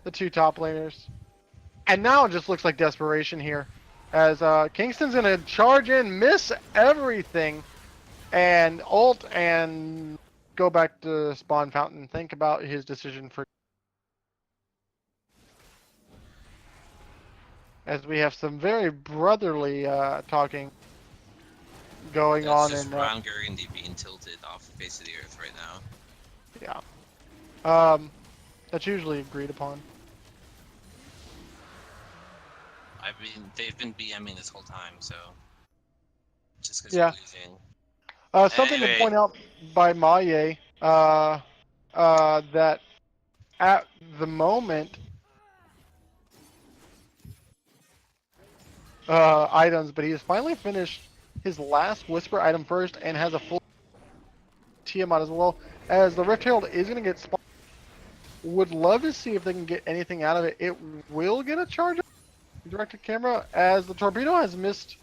the two top laners. And now it just looks like desperation here. As Kingston's going to charge in, miss everything, and ult and go back to spawn fountain. Think about his decision for... As we have some very brotherly talking going on just in Ron Gurgundy being tilted off the face of the earth right now. Yeah. That's usually agreed upon. I mean, they've been BMing this whole time, so just because Yeah. you're losing. Something to point out by Maye, that at the moment, items, but he has finally finished his last Whisper item first and has a full Tiamat as well. As the Rift Herald is going to get spawned. Would love to see if they can get anything out of it. It will get a charge directed camera as the torpedo has missed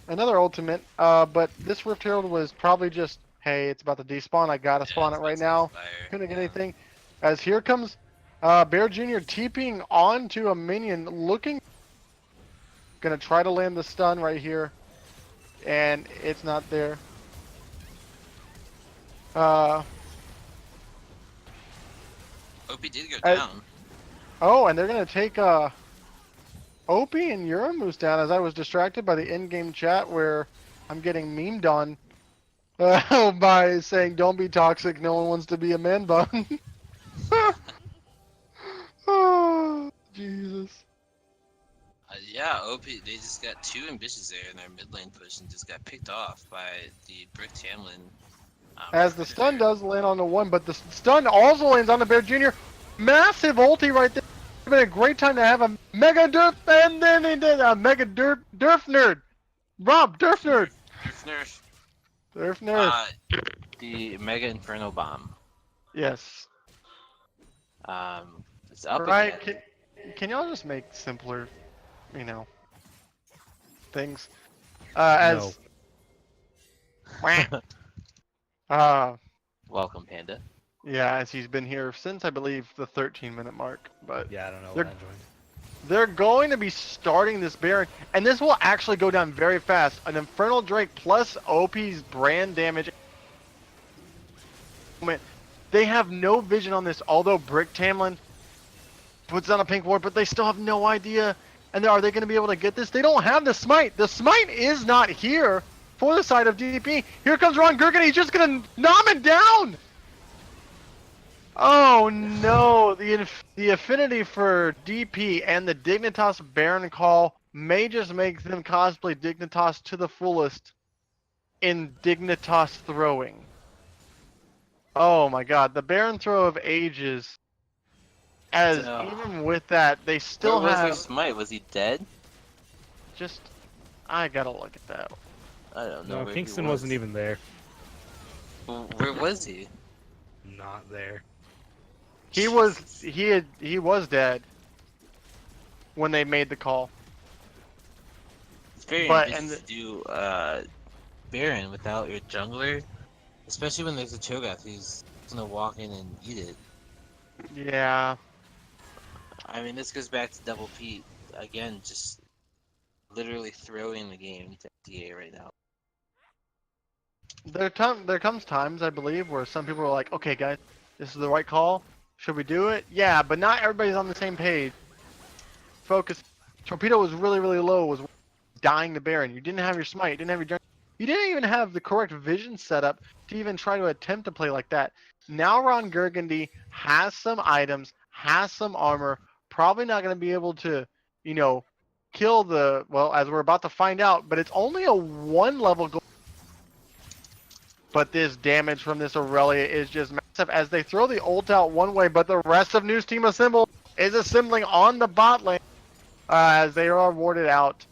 another ultimate. But this Rift Herald was probably just, hey, it's about to despawn. I gotta spawn it right now. Couldn't get anything. As here comes Bear Jr. TPing onto a minion, looking. Gonna try to land the stun right here. And it's not there. OP did go down. Oh, and they're gonna take Opie and Uramoose down as I was distracted by the in-game chat where I'm getting memed on by saying don't be toxic, no one wants to be a man bun. Oh, Jesus. Yeah, OP. They just got two ambitious there in their mid lane push and just got picked off by the Brick Tamlin As the stun Predator. does land on the one, but the stun also lands on the Bear Jr. Massive ulti right there. It's been a great time to have a Mega Derp, and then he did a Mega Derp Nerd. Rob, Derp Nerd. Nerf. Derp Nerd. The Mega Inferno Bomb. Yes. It's up Right. again. Can y'all just make simpler, you know, things? No. As uh, Welcome, Panda. yeah, as he's been here since I believe the 13-minute mark, but Yeah, I don't know They're- when I joined. they're going to be starting this Baron, and this will actually go down very fast. An Infernal Drake plus OP's brand damage. They have no vision on this, although Brick Tamlin puts on a pink ward, but they still have no idea. And are they going to be able to get this? They don't have the smite. The smite is not here for the side of DP. Here comes Ron Gurkin. He's just going to nom it down. Oh no, the affinity for DP and the Dignitas Baron call may just make them cosplay Dignitas to the fullest in Dignitas throwing. Oh my god, the Baron throw of ages. As even with that, they still Where was have their smite? Was he dead? just. I gotta look at that. I don't know. No, where Kingston he was. wasn't even there. Where was he? Not there. He was dead when they made the call. It's very But- ambitious to do Baron without your jungler, especially when there's a Cho'Gath who's gonna walk in and eat it. Yeah. I mean, this goes back to Double Pete again, just literally throwing the game to NTA right now. There comes times, I believe, where some people are like, okay, guys, this is the right call. Should we do it? Yeah, but not everybody's on the same page. Focus. Torpedo was really, really low, was dying to Baron. You didn't have your smite, you didn't have your jungle. You didn't even have the correct vision setup to even try to attempt to play like that. Now Ron Burgundy has some items, has some armor, probably not going to be able to, you know, kill the, well, as we're about to find out, but it's only a 1-level goal. But this damage from this Aurelia is just massive as they throw the ult out one way, but the rest of News Team Assemble is assembling on the bot lane as they are warded out.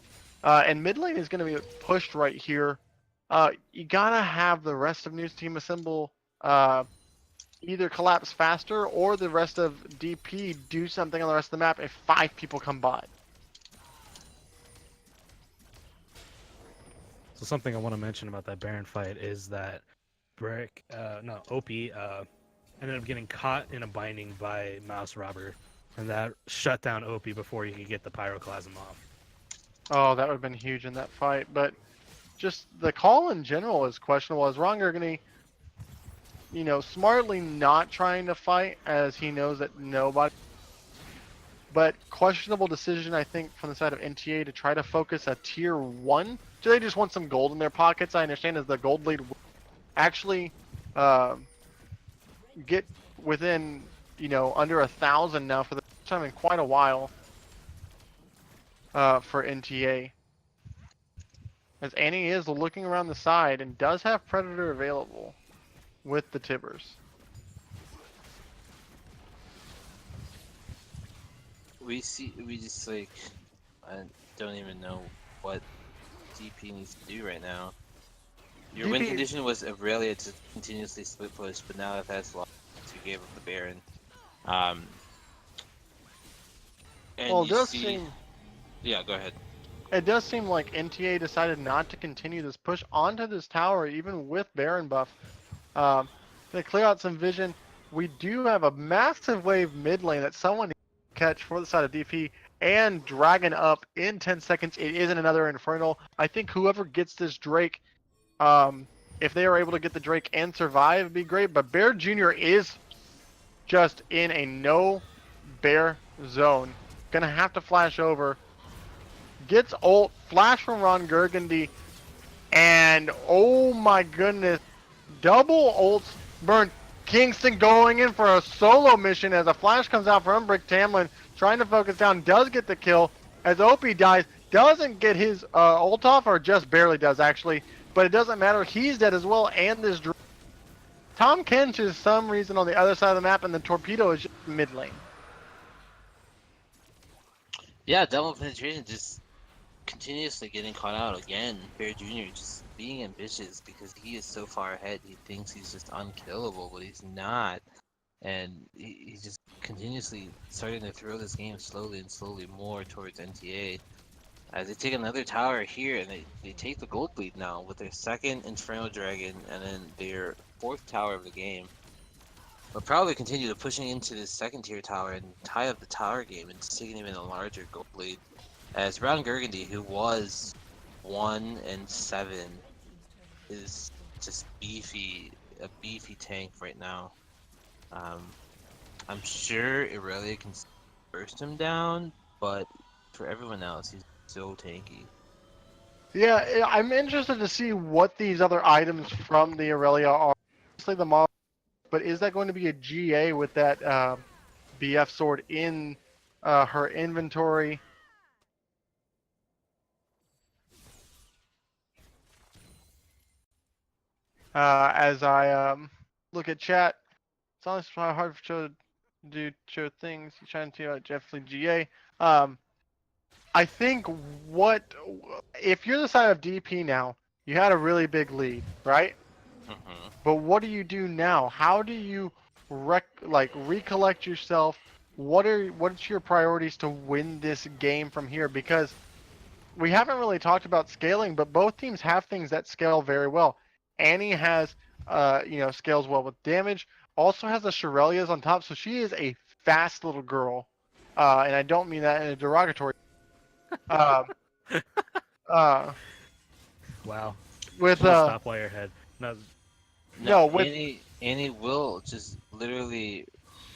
And mid lane is going to be pushed right here. You gotta have the rest of News Team Assemble either collapse faster or the rest of DP do something on the rest of the map if 5 people come by. So something I want to mention about that Baron fight is that OP ended up getting caught in a binding by Mouse Robber, and that shut down OP before he could get the Pyroclasm off. Oh, that would have been huge in that fight, but just the call in general is questionable. As Ron Gurgany, you know, smartly not trying to fight as he knows that nobody. But questionable decision, I think, from the side of NTA to try to focus a tier 1. Do they just want some gold in their pockets? I understand as the gold lead actually get within, you know, under 1,000 now for the first time in quite a while for NTA. As Annie is looking around the side and does have Predator available with the Tibbers. We just like, I don't even know what DP needs to do right now. Your win DP condition was Aurelia to continuously split push, but now that that's lost, you gave up the Baron. And Well, it you does see, seem yeah, go ahead. it does seem like NTA decided not to continue this push onto this tower, even with Baron buff. They clear out some vision. We do have a massive wave mid lane that someone needs to catch for the side of DP and Dragon up in 10 seconds. It isn't another Infernal. I think whoever gets this Drake, if they are able to get the Drake and survive, it'd be great. But Bear Jr. is just in a no Bear zone. Gonna have to flash over. Gets ult, flash from Ron Burgundy, and oh my goodness, double ults burn. Kingston going in for a solo mission as a flash comes out from Brick Tamlin, trying to focus down, does get the kill as OP dies, doesn't get his ult off, or just barely does actually, but it doesn't matter, he's dead as well, and this Tom Kench is some reason on the other side of the map, and the Torpedo is just mid lane. Yeah, double penetration just continuously getting caught out again. Bear Jr. just being ambitious because he is so far ahead. He thinks he's just unkillable, but he's not. And he's just continuously starting to throw this game slowly and slowly more towards NTA. As they take another tower here, and they take the gold lead now with their second Inferno Dragon and then their fourth tower of the game. But probably continue to pushing into this second tier tower and tie up the tower game and taking even a larger gold lead. As Brown Burgundy, who was 1-7, is just a beefy tank right now. I'm sure Irelia can burst him down, but for everyone else, he's so tanky. Yeah, I'm interested to see what these other items from the Aurelia are. Obviously the mob, but is that going to be a GA with that BF sword in her inventory? As I look at chat, it's honestly hard for Cho to do Cho things. He's trying to Jeffrey GA. I think if you're the side of DP now, you had a really big lead, right? Mm-hmm. But what do you do now? How do you recollect yourself? What's your priorities to win this game from here? Because we haven't really talked about scaling, but both teams have things that scale very well. Annie has, scales well with damage. Also has the Shirelias on top, so she is a fast little girl, and I don't mean that in a derogatory. Uh, uh, Wow. with Just stop while you're ahead. No, no, No, with Annie will just literally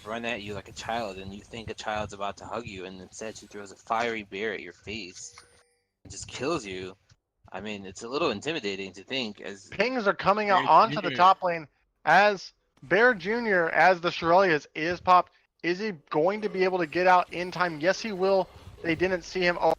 run at you like a child, and you think a child's about to hug you, and instead she throws a fiery bear at your face and just kills you. I mean, it's a little intimidating to think as pings are coming out Bear onto the Jr. top lane as Bear Jr. as the Shirelias is popped. Is he going to be able to get out in time? Yes, he will. They didn't see him. Oh,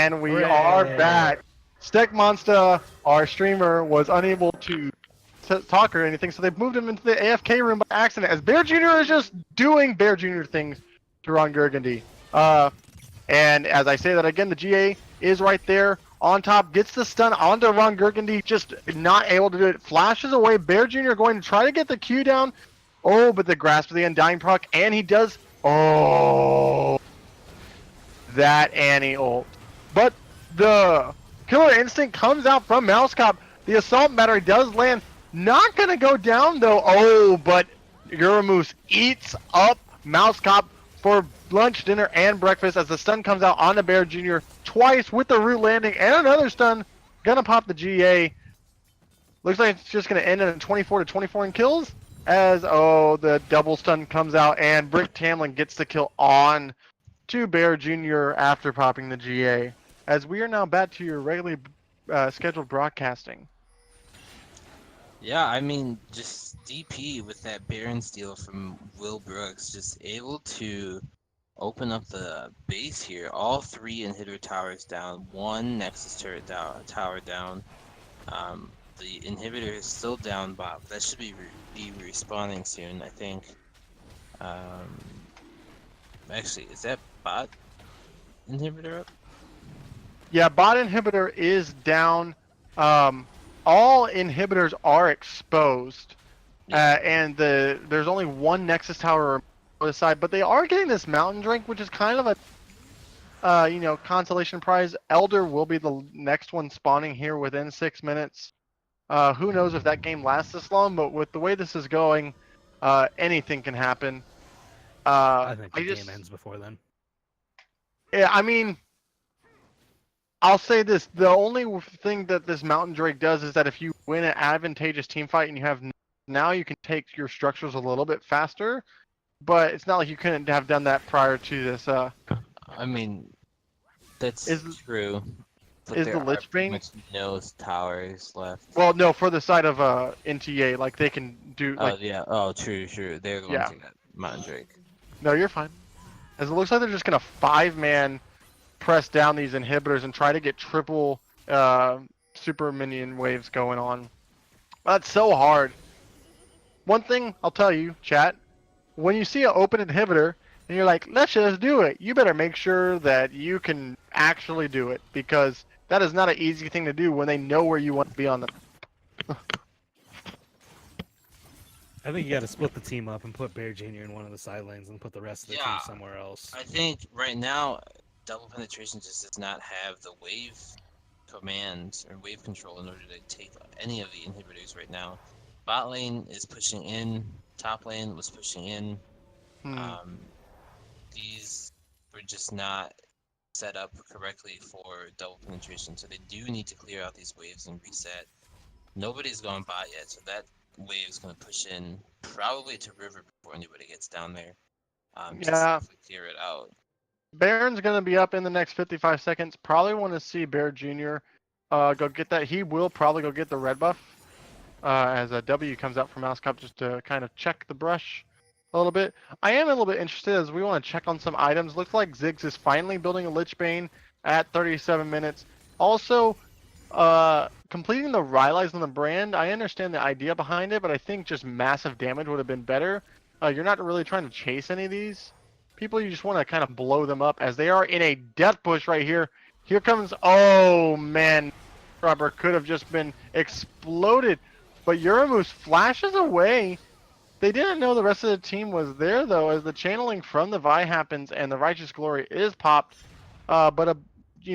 And we Hooray. are back. Steak Monster, our streamer, was unable to talk or anything, so they moved him into the AFK room by accident as Bear Jr. is just doing Bear Jr. things to Ron Burgundy. And as I say that again, the GA is right there on top, gets the stun onto Ron Burgundy, just not able to do it. Flashes away. Bear Jr. going to try to get the Q down. Oh, but the grasp of the Undying proc, and he does. Oh, that Annie ult. But the Killer Instinct comes out from Mousecop. The Assault Battery does land. Not going to go down, though. Oh, but Euromoose eats up Mousecop for lunch, dinner, and breakfast as the stun comes out on the Bear Jr. twice with the root landing and another stun. Gonna pop the GA. Looks like it's just going to end in a 24-24 in kills as, oh, the double stun comes out and Brick Tamlin gets the kill on to Bear Jr. after popping the GA. As we are now back to your regularly scheduled broadcasting. Yeah, I mean, just DP with that Baron steal from Will Brooks, just able to open up the base here. All 3 inhibitor towers down, 1 Nexus turret tower down. The inhibitor is still down, Bob. That should be respawning soon, I think. Actually, is that bot inhibitor up? Yeah, bot inhibitor is down. All inhibitors are exposed, and there's only 1 Nexus tower on the side, but they are getting this Mountain Drink, which is kind of a consolation prize. Elder will be the next one spawning here within 6 minutes. Who knows if that game lasts this long, but with the way this is going, anything can happen. I think the game ends before then. Yeah, I mean, I'll say this. The only thing that this Mountain Drake does is that if you win an advantageous team fight and you have now you can take your structures a little bit faster, but it's not like you couldn't have done that prior to this. I mean, that's true. But is there the Lich Bane? No towers left. Well, no, for the side of NTA, like they can do. Like, oh yeah. Oh, true. They're going to that Mountain Drake. No, you're fine. As it looks like they're just gonna 5-man press down these inhibitors and try to get triple super minion waves going on. That's so hard. One thing I'll tell you, chat, when you see an open inhibitor and you're like, let's just do it, you better make sure that you can actually do it, because that is not an easy thing to do when they know where you want to be on the... I think you got to split the team up and put Bear Jr. in one of the side lanes and put the rest of the team somewhere else. I think right now, double penetration just does not have the wave command or wave control in order to take any of the inhibitors right now. Bot lane is pushing in, top lane was pushing in. These were just not set up correctly for double penetration, so they do need to clear out these waves and reset. Nobody's gone bot yet, so that wave is going to push in probably to river before anybody gets down there. Just to clear it out. Baron's going to be up in the next 55 seconds. Probably want to see Bear Jr. Go get that. He will probably go get the red buff as a W comes out from Mousecop just to kind of check the brush a little bit. I am a little bit interested as we want to check on some items. Looks like Ziggs is finally building a Lich Bane at 37 minutes. Also, completing the Rylai's on the brand. I understand the idea behind it, but I think just massive damage would have been better. You're not really trying to chase any of these people. You just want to kind of blow them up as they are in a death push right here. Here comes, oh man, Rubber could have just been exploded, but Euromoose flashes away. They didn't know the rest of the team was there though, as the channeling from the Vi happens and the Righteous Glory is popped. But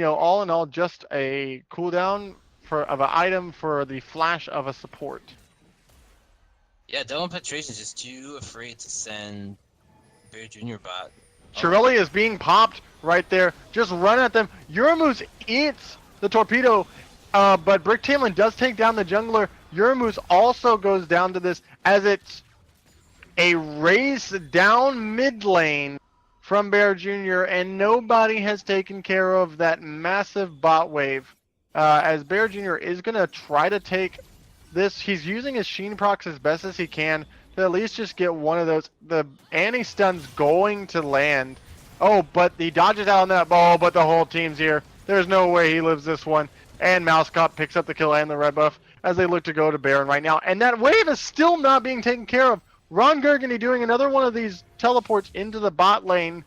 all in all, just a cooldown of an item for the flash of a support. Yeah, double penetration is just too afraid to send Bear Jr. bot. Shirley is being popped right there. Just run at them. Euromoose eats the torpedo, but Brick Tamlin does take down the jungler. Euromoose also goes down to this as it's a race down mid lane from Bear Jr. and nobody has taken care of that massive bot wave. As Bear Jr. is going to try to take this, he's using his Sheen procs as best as he can to at least just get one of those. The anti-stun's going to land. Oh, but he dodges out on that ball, but the whole team's here. There's no way he lives this one. And Mouse Cop picks up the kill and the red buff as they look to go to Baron right now. And that wave is still not being taken care of. Ron Gurgany doing another one of these teleports into the bot lane.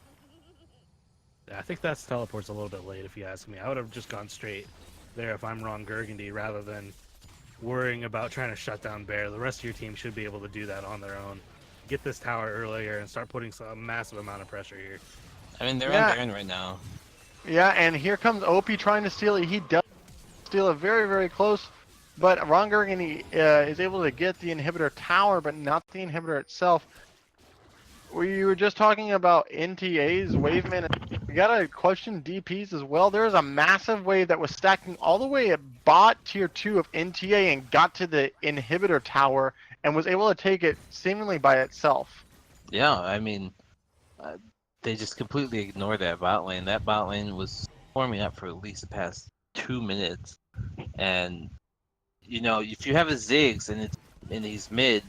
I think that's teleport's a little bit late if you ask me. I would have just gone straight there if I'm Ron Gurgany rather than worrying about trying to shut down Bear. The rest of your team should be able to do that on their own. Get this tower earlier and start putting a massive amount of pressure here. I mean, they're on Baron right now. Yeah, and here comes OP trying to steal it. He does steal it very, very close. But Ron Gurgany is able to get the inhibitor tower, but not the inhibitor itself. We were just talking about NTA's waveman. We gotta question DPs as well. There's a massive wave that was stacking all the way at bot tier 2 of NTA and got to the inhibitor tower and was able to take it seemingly by itself. Yeah, I mean, they just completely ignored that bot lane. That bot lane was forming up for at least the past 2 minutes. And, you know, if you have a Ziggs and he's mid,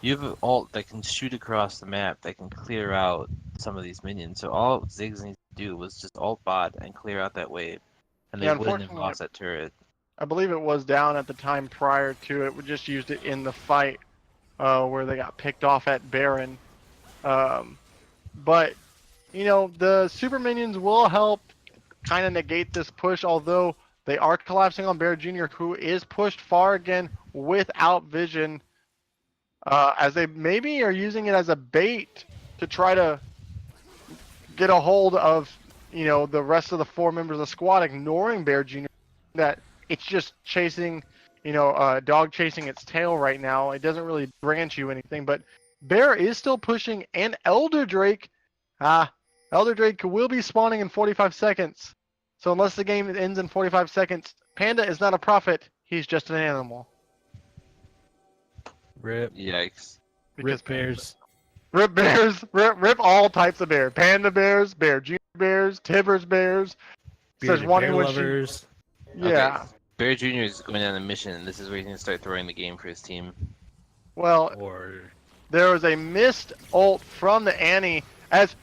you have an ult that can shoot across the map, that can clear out some of these minions. So all Ziggs needs to do was just ult bot and clear out that wave. And they wouldn't have lost that turret. I believe it was down at the time prior to it. We just used it in the fight where they got picked off at Baron. But, you know, the super minions will help kind of negate this push, although they are collapsing on Bear Jr., who is pushed far again without vision. As they maybe are using it as a bait to try to get a hold of, you know, the rest of the 4 members of the squad, ignoring Bear Jr. That it's just chasing, you know, dog chasing its tail right now. It doesn't really grant you anything, but Bear is still pushing, and Elder Drake will be spawning in 45 seconds. So unless the game ends in 45 seconds, Panda is not a prophet. He's just an animal. Rip. Yikes. Rip bears. Rip bears. Rip all types of bear. Panda bears, Bear Jr. bears, Tibbers bears. Bearded bear lovers. Yeah. Okay. Bear Jr. is going on a mission, and this is where he's going to start throwing the game for his team. Well, there was a missed ult from the Annie as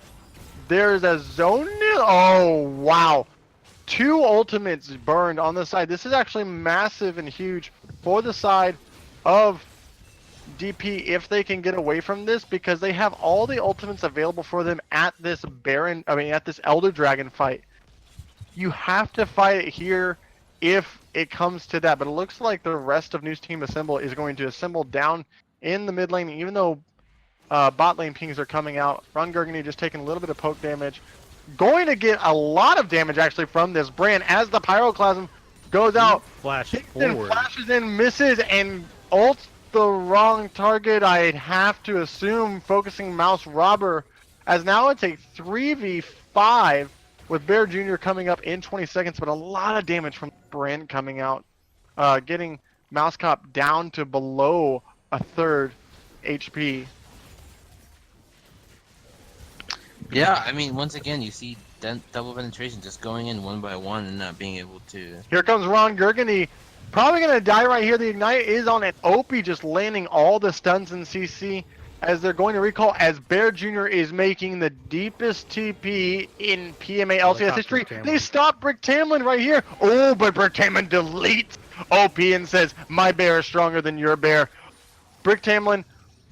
there's a zone. Oh, wow. 2 ultimates burned on the side. This is actually massive and huge for the side of DP if they can get away from this, because they have all the ultimates available for them at this at this Elder Dragon fight. You have to fight it here if it comes to that, but it looks like the rest of News Team Assemble is going to assemble down in the mid lane, even though bot lane pings are coming out. Ron Gurgany just taking a little bit of poke damage. Going to get a lot of damage actually from this brand as the Pyroclasm goes out. Flashes in, misses, and ults the wrong target. I'd have to assume focusing Mouse Robber, as now it's a 3v5 with Bear Jr. coming up in 20 seconds, but a lot of damage from Brand coming out, getting Mouse Cop down to below a third HP. Yeah, I mean, once again, you see double penetration just going in one by one and not being able to... Here comes Ron Gurgany. Probably going to die right here. The Ignite is on an Opie, just landing all the stuns in CC as they're going to recall, as Bear Jr. is making the deepest TP in PMA LCS history. They stop Brick Tamlin right here. Oh, but Brick Tamlin deletes OP and says, my bear is stronger than your bear. Brick Tamlin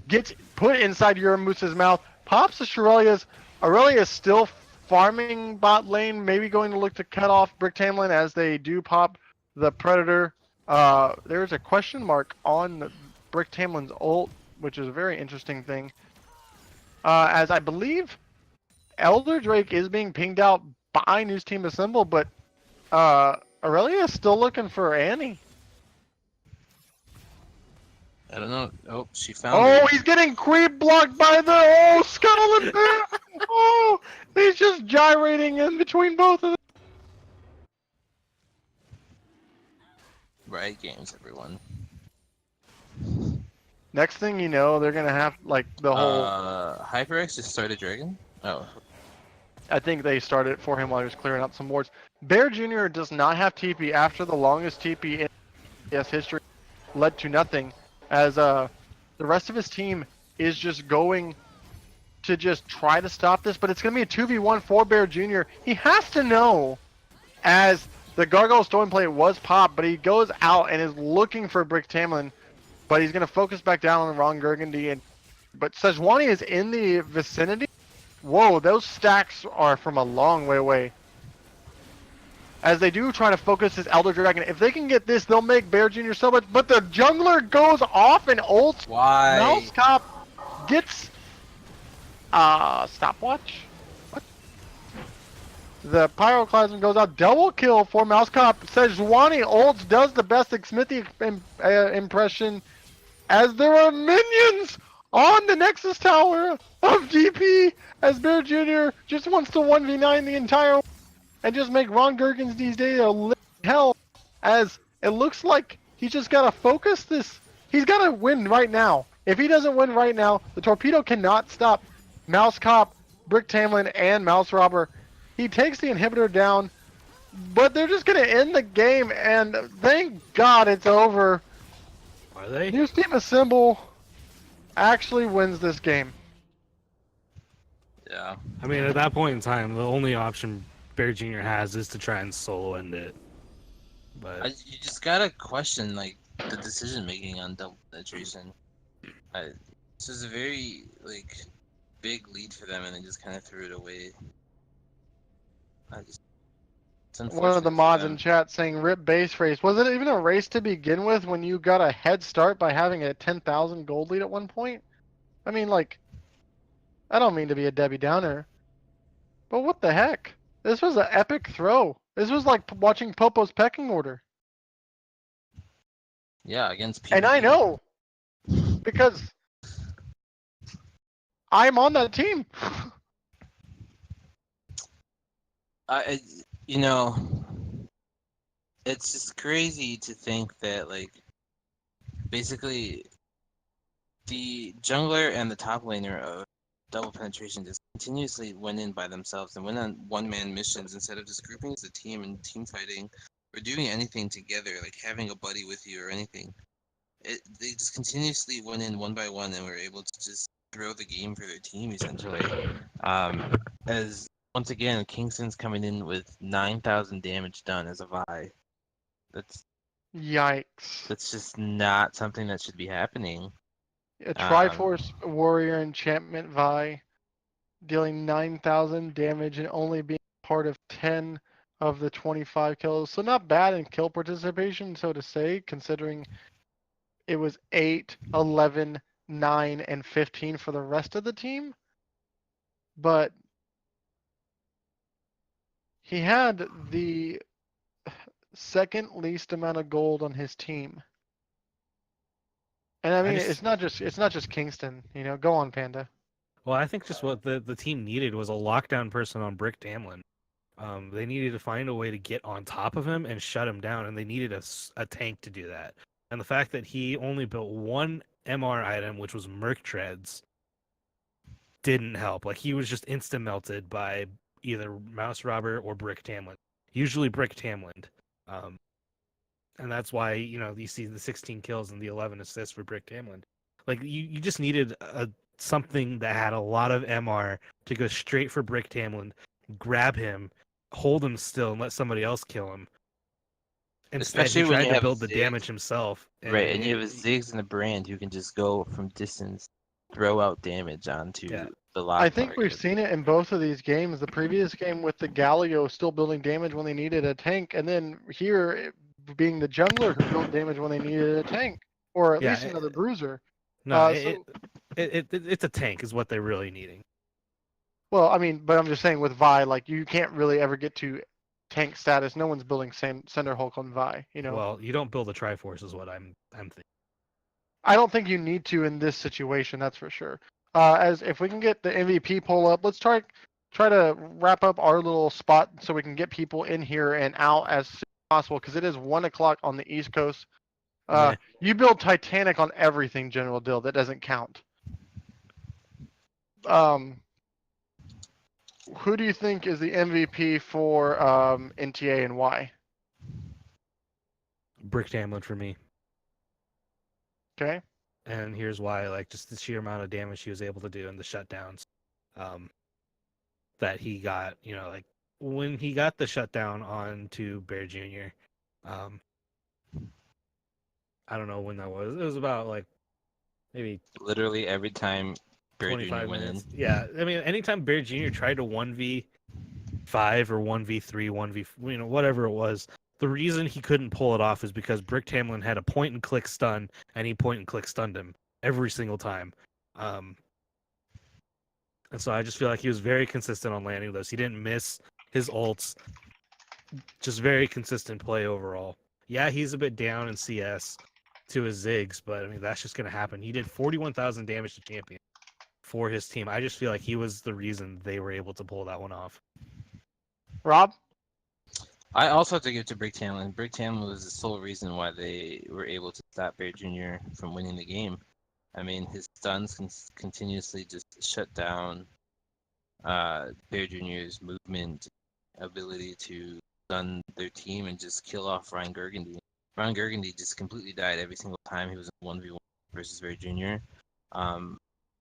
gets put inside Euramoose's mouth, pops the Shurelia's. Aurelia is still farming bot lane, maybe going to look to cut off Brick Tamlin as they do pop the Predator. There's a question mark on Brick Tamlin's ult, which is a very interesting thing. As I believe Elder Drake is being pinged out by News Team Assemble, but Aurelia is still looking for Annie. I don't know. Oh, she found her. Oh, he's getting creep blocked by the Scuttle and Bear. Oh, he's just gyrating in between both of them. Riot Games, everyone. Next thing you know, they're gonna have like the whole. HyperX just started Dragon. Oh. I think they started it for him while he was clearing out some wards. Bear Jr. does not have TP after the longest TP in CS history led to nothing, as the rest of his team is just going to just try to stop this, but it's going to be a 2v1 for Bear Jr. He has to know, as The Gargoyle Storm Plate was popped, but he goes out and is looking for Brick Tamlin, but he's going to focus back down on Ron Burgundy. But Sejuani is in the vicinity. Whoa, those stacks are from a long way away. As they do try to focus this Elder Dragon. If they can get this, they'll make Bear Jr. so much. But the jungler goes off and ults. Why? Mouse Cop gets stopwatch. What? The Pyroclasm goes out. Double kill for Mouse Cop. Sejuani ults, does the best Smithy impression. As there are minions on the Nexus Tower of DP. As Bear Jr. just wants to 1v9 the entire and just make Ron Gurgens these days a living hell, as it looks like he's just got to focus this. He's got to win right now. If he doesn't win right now, the Torpedo cannot stop Mouse Cop, Brick Tamlin, and Mouse Robber. He takes the inhibitor down, but they're just going to end the game, and thank God it's over. Are they? News Team Assemble actually wins this game. Yeah. I mean, at that point in time, the only option Bear Jr. has is to try and solo end it. But You just gotta question like the decision making on double penetration. This is a very like big lead for them, and they just kind of threw it away. It's unfortunate. One of the for mods them. in chat saying rip base race. Was it even a race to begin with when you got a head start by having a 10,000 gold lead at one point? I mean, like, I don't mean to be a Debbie Downer, but what the heck? This was an epic throw. This was like watching Popo's pecking order. Yeah, against PvP. And I know, because I'm on that team. You know, it's just crazy to think that like basically the jungler and the top laner of double penetration just continuously went in by themselves and went on one-man missions instead of just grouping as a team and team fighting or doing anything together, like having a buddy with you or anything. They just continuously went in one by one and were able to just throw the game for their team essentially. As once again, Kingston's coming in with 9,000 damage done as a Vi. Yikes. That's just not something that should be happening. A Triforce Warrior Enchantment Vi dealing 9,000 damage and only being part of 10 of the 25 kills. So not bad in kill participation, so to say, considering it was 8, 11, 9, and 15 for the rest of the team. But he had the second least amount of gold on his team. And I mean, it's not just Kingston, you know. Go on, Panda. well, I think just what the team needed was a lockdown person on Brick Tamlin. They needed to find a way to get on top of him and shut him down, and they needed a tank to do that. And the fact that he only built one MR item, which was Merc Treads, didn't help. Like, he was just instant melted by either Mouse Robber or Brick Tamlin. Usually Brick Tamlin. And that's why, you know, you see the 16 kills and the 11 assists for Brick Tamlin. Like, you just needed something that had a lot of MR to go straight for Brick Tamlin, grab him, hold him still, and let somebody else kill him. Instead, Especially he when tried you to have build the Ziggs. damage himself. Right, and you have a Ziggs and a Brand who can just go from distance, throw out damage onto the lock. I think we've seen it in both of these games. The previous game with the Galio still building damage when they needed a tank, and then here being the jungler who built damage when they needed a tank, or at least another bruiser. No, it's a tank is what they're really needing. Well, I mean, but I'm just saying with Vi, like, you can't really ever get to tank status. No one's building Cinder Hulk on Vi, you know. Well, you don't build a Triforce is what I'm thinking. I don't think you need to in this situation, that's for sure. As if we can get the MVP poll up, let's try to wrap up our little spot so we can get people in here and out as soon as possible, because it is 1 o'clock on the East Coast. You build Titanic on everything, General Dill. That doesn't count. Who do you think is the MVP for NTA and why? Brick Tamlin for me. Okay. And here's why: like, just the sheer amount of damage he was able to do and the shutdowns that he got. You know, like, when he got the shutdown on to Bear Jr., I don't know when that was. It was about like maybe Literally every time Bear Jr. 25 went minutes. in. Yeah, I mean, anytime Bear Jr. tried to 1v5 or 1v3, 1v, whatever it was, the reason he couldn't pull it off is because Brick Tamlin had a point and click stun, and he point and click stunned him every single time. And so I just feel like he was very consistent on landing those. He didn't miss his ults. Just very consistent play overall. Yeah, he's a bit down in CS to his Ziggs, but I mean that's just gonna happen. He did 41,000 damage to champion for his team. I just feel like he was the reason they were able to pull that one off. Rob? I also have to give it to Brick Tamlin. Brick Tamlin was the sole reason why they were able to stop Bear Jr. from winning the game. I mean, his stuns continuously just shut down Bear Jr.'s movement ability to stun their team and just kill off Ryan Gergendy. Ryan Gergendy just completely died every single time he was in 1v1 versus Bear Jr.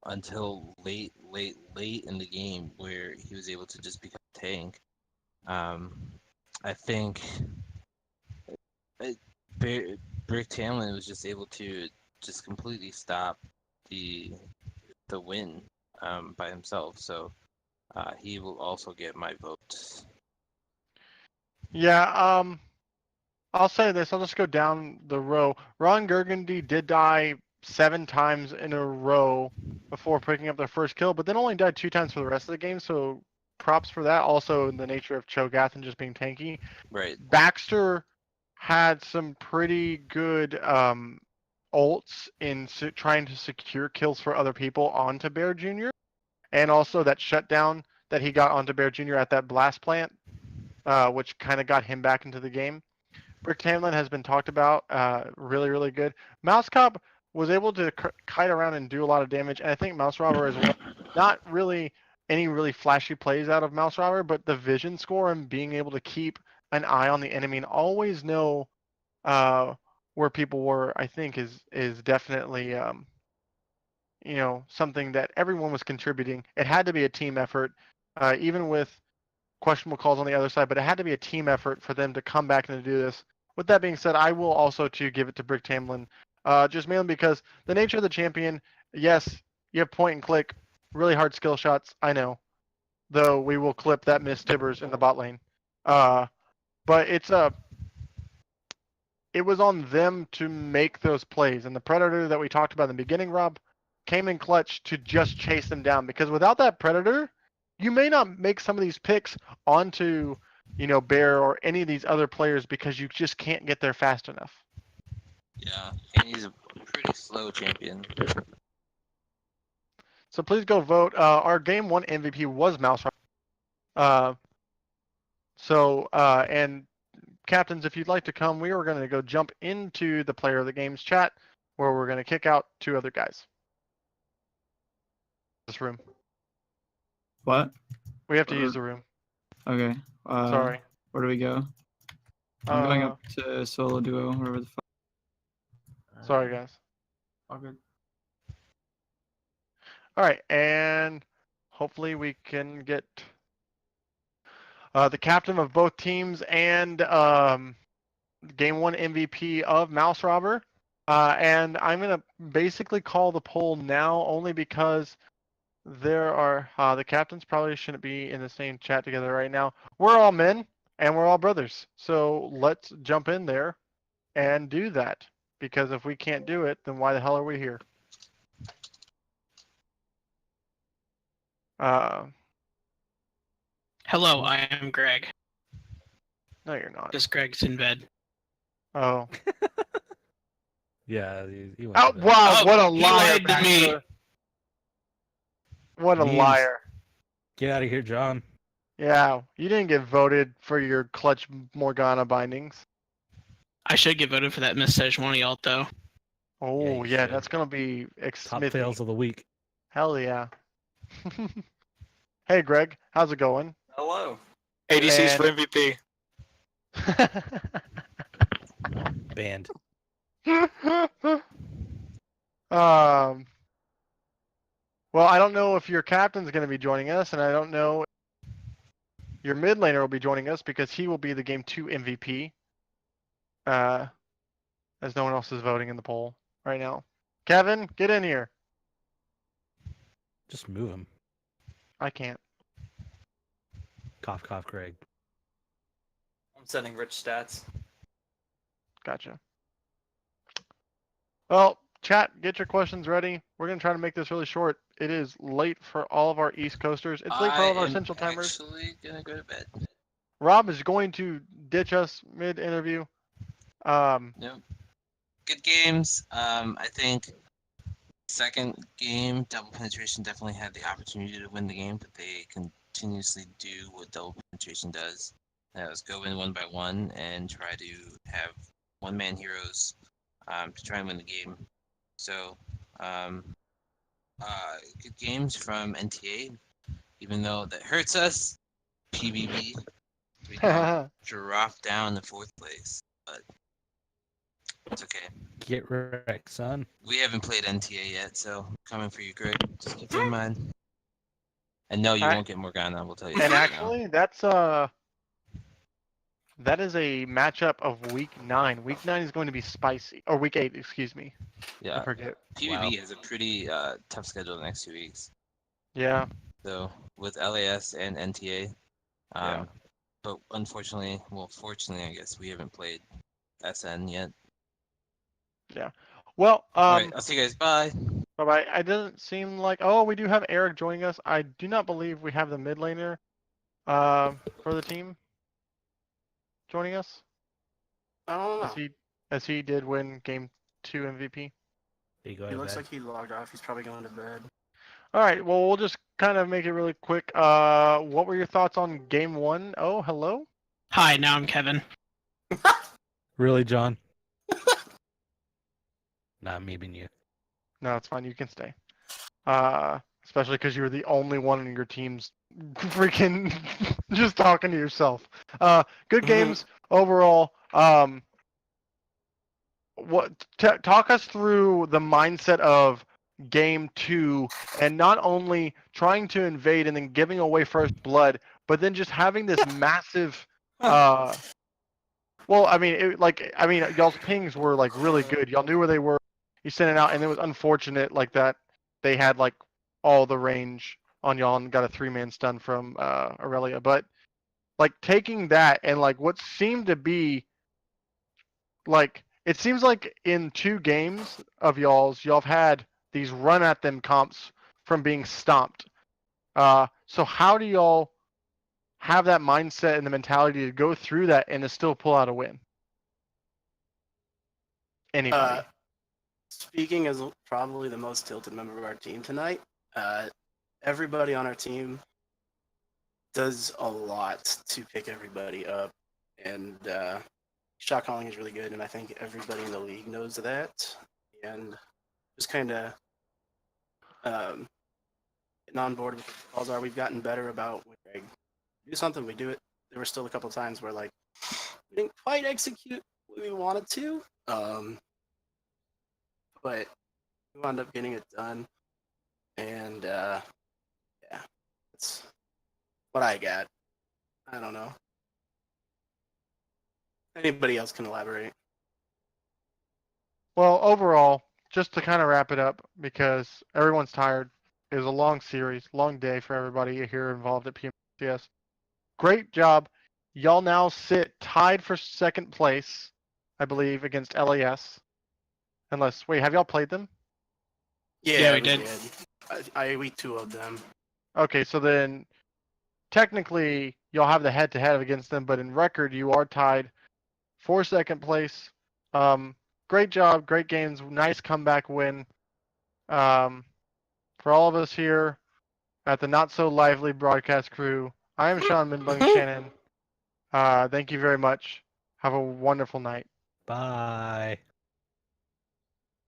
Until late in the game where he was able to just become a tank. I think Brick Tamlin was just able to just completely stop the win by himself. So he will also get my vote. Yeah, I'll say this. I'll just go down the row. Ron Burgundy did die 7 times in a row before picking up their first kill, but then only died 2 times for the rest of the game, so props for that. Also in the nature of Cho'Gath just being tanky. Right. Baxter had some pretty good ults in trying to secure kills for other people onto Bear Jr. And also that shutdown that he got onto Bear Jr. at that blast plant, which kind of got him back into the game. Brick Tamlin has been talked about, really, really good. Mouse Cop was able to kite around and do a lot of damage, and I think Mouse Robber as well. Not really any really flashy plays out of Mouse Robber, but the vision score and being able to keep an eye on the enemy and always know where people were, I think, is definitely something that everyone was contributing. It had to be a team effort, even with questionable calls on the other side, but it had to be a team effort for them to come back and to do this. With that being said, I will also to give it to Brick Tamlin, just mainly because the nature of the champion. Yes, you have point and click, really hard skill shots. I know, though we will clip that Miss Tibbers in the bot lane. But it was on them to make those plays, and the Predator that we talked about in the beginning, Rob, came in clutch to just chase them down. Because without that Predator, you may not make some of these picks onto, Bear or any of these other players because you just can't get there fast enough. Yeah, and he's a pretty slow champion. So please go vote. Our game 1 MVP was Mouse. And captains, if you'd like to come, we are going to go jump into the player of the games chat where we're going to kick out 2 other guys. This room. What? We have to use the room. Okay. Sorry. Where do we go? I'm going up to solo duo, wherever the fuck. Sorry, guys. All good. All right, and hopefully we can get the captain of both teams and game 1 MVP of Mouse Robber. And I'm going to basically call the poll now only because there are the captains probably shouldn't be in the same chat together right now. We're all men and we're all brothers. So let's jump in there and do that. Because if we can't do it, then why the hell are we here? Hello, I am Greg. No, you're not. Because Greg's in bed. Oh. Yeah, he went Oh, to bed. wow, Oh, what a he liar, lied to me. Baxter. What a Memes. liar. Get out of here, John. Yeah, you didn't get voted for your clutch Morgana bindings. I should get voted for that Miss Sejuani ult, though. Oh, you yeah, should. that's going to be Top Smithy. fails of the week. Hell yeah. Hey, Greg, how's it going? Hello. ADCs for MVP. Banned. Well, I don't know if your captain's going to be joining us, and I don't know Your mid laner will be joining us because he will be the game 2 MVP. As no one else is voting in the poll right now. Kevin, get in here. Just move him. I can't. Cough, cough, Craig. I'm setting rich stats. Gotcha. Well, chat, get your questions ready. We're going to try to make this really short. It is late for all of our East Coasters. It's late for all of our Central Timers. I'm actually gonna go to bed. Rob is going to ditch us mid-interview. Nope. Good games. I think second game, double penetration definitely had the opportunity to win the game, but they continuously do what double penetration does. That was go in one by one and try to have one-man heroes to try and win the game. So, good games from NTA, even though that hurts us. PBB, we now drop down to 4th place, but it's okay. Get wrecked, son. We haven't played NTA yet, so coming for you, Greg. Just keep that in mind. And no, you Alright. won't get Morgana. We'll tell you. And that right actually, that is a matchup of week 9. Week 9 is going to be spicy. Or week 8, excuse me. now. I Yeah, forget. PBB has a pretty tough schedule the next 2 weeks. Yeah. So with LAS and NTA, Yeah. but unfortunately, well, fortunately, I guess we haven't played SN yet. Well, All right, I'll see you guys. Bye. bye-bye. It doesn't seem like... Oh, we do have Eric joining us. I do not believe we have the mid laner for the team joining us. I don't know. As he did win game 2 MVP. There you go He to looks bed. like he logged off. He's probably going to bed. All right, well, we'll just kind of make it really quick. What were your thoughts on game 1? Oh, hello? Hi, now I'm Kevin. Really, John? Not me being you. No, it's fine. You can stay. Especially because you were the only one in your team's freaking just talking to yourself. Good games overall. Talk us through the mindset of game 2 and not only trying to invade and then giving away first blood, but then just having this massive. Well, I mean, y'all's pings were like really good. Y'all knew where they were. You sent it out, and it was unfortunate like that. They had like all the range on y'all and got a 3-man stun from Aurelia. But like taking that and like what seemed to be like it seems like in 2 games of y'all have had these run at them comps from being stomped. So how do y'all have that mindset and the mentality to go through that and to still pull out a win? Anybody? Speaking as probably the most tilted member of our team tonight, everybody on our team does a lot to pick everybody up, and shot calling is really good, and I think everybody in the league knows that. And just kind of getting on board with what the calls are. We've gotten better about when we do something, we do it. There were still a couple times where like we didn't quite execute what we wanted to, but we wound up getting it done. And yeah, that's what I got. I don't know. Anybody else can elaborate. Well, overall, just to kind of wrap it up, because everyone's tired. It was a long series, long day for everybody here involved at PMCS. Great job. Y'all now sit tied for second place, I believe, against LAS. Wait, have y'all played them? Yeah, we did. I week 2 of them. Okay, so then technically y'all have the head-to-head against them, but in record you are tied for second place. Great job, great games, nice comeback win. For all of us here at the Not So Lively broadcast crew, I am Sean Minbung Shannon. Thank you very much. Have a wonderful night. Bye.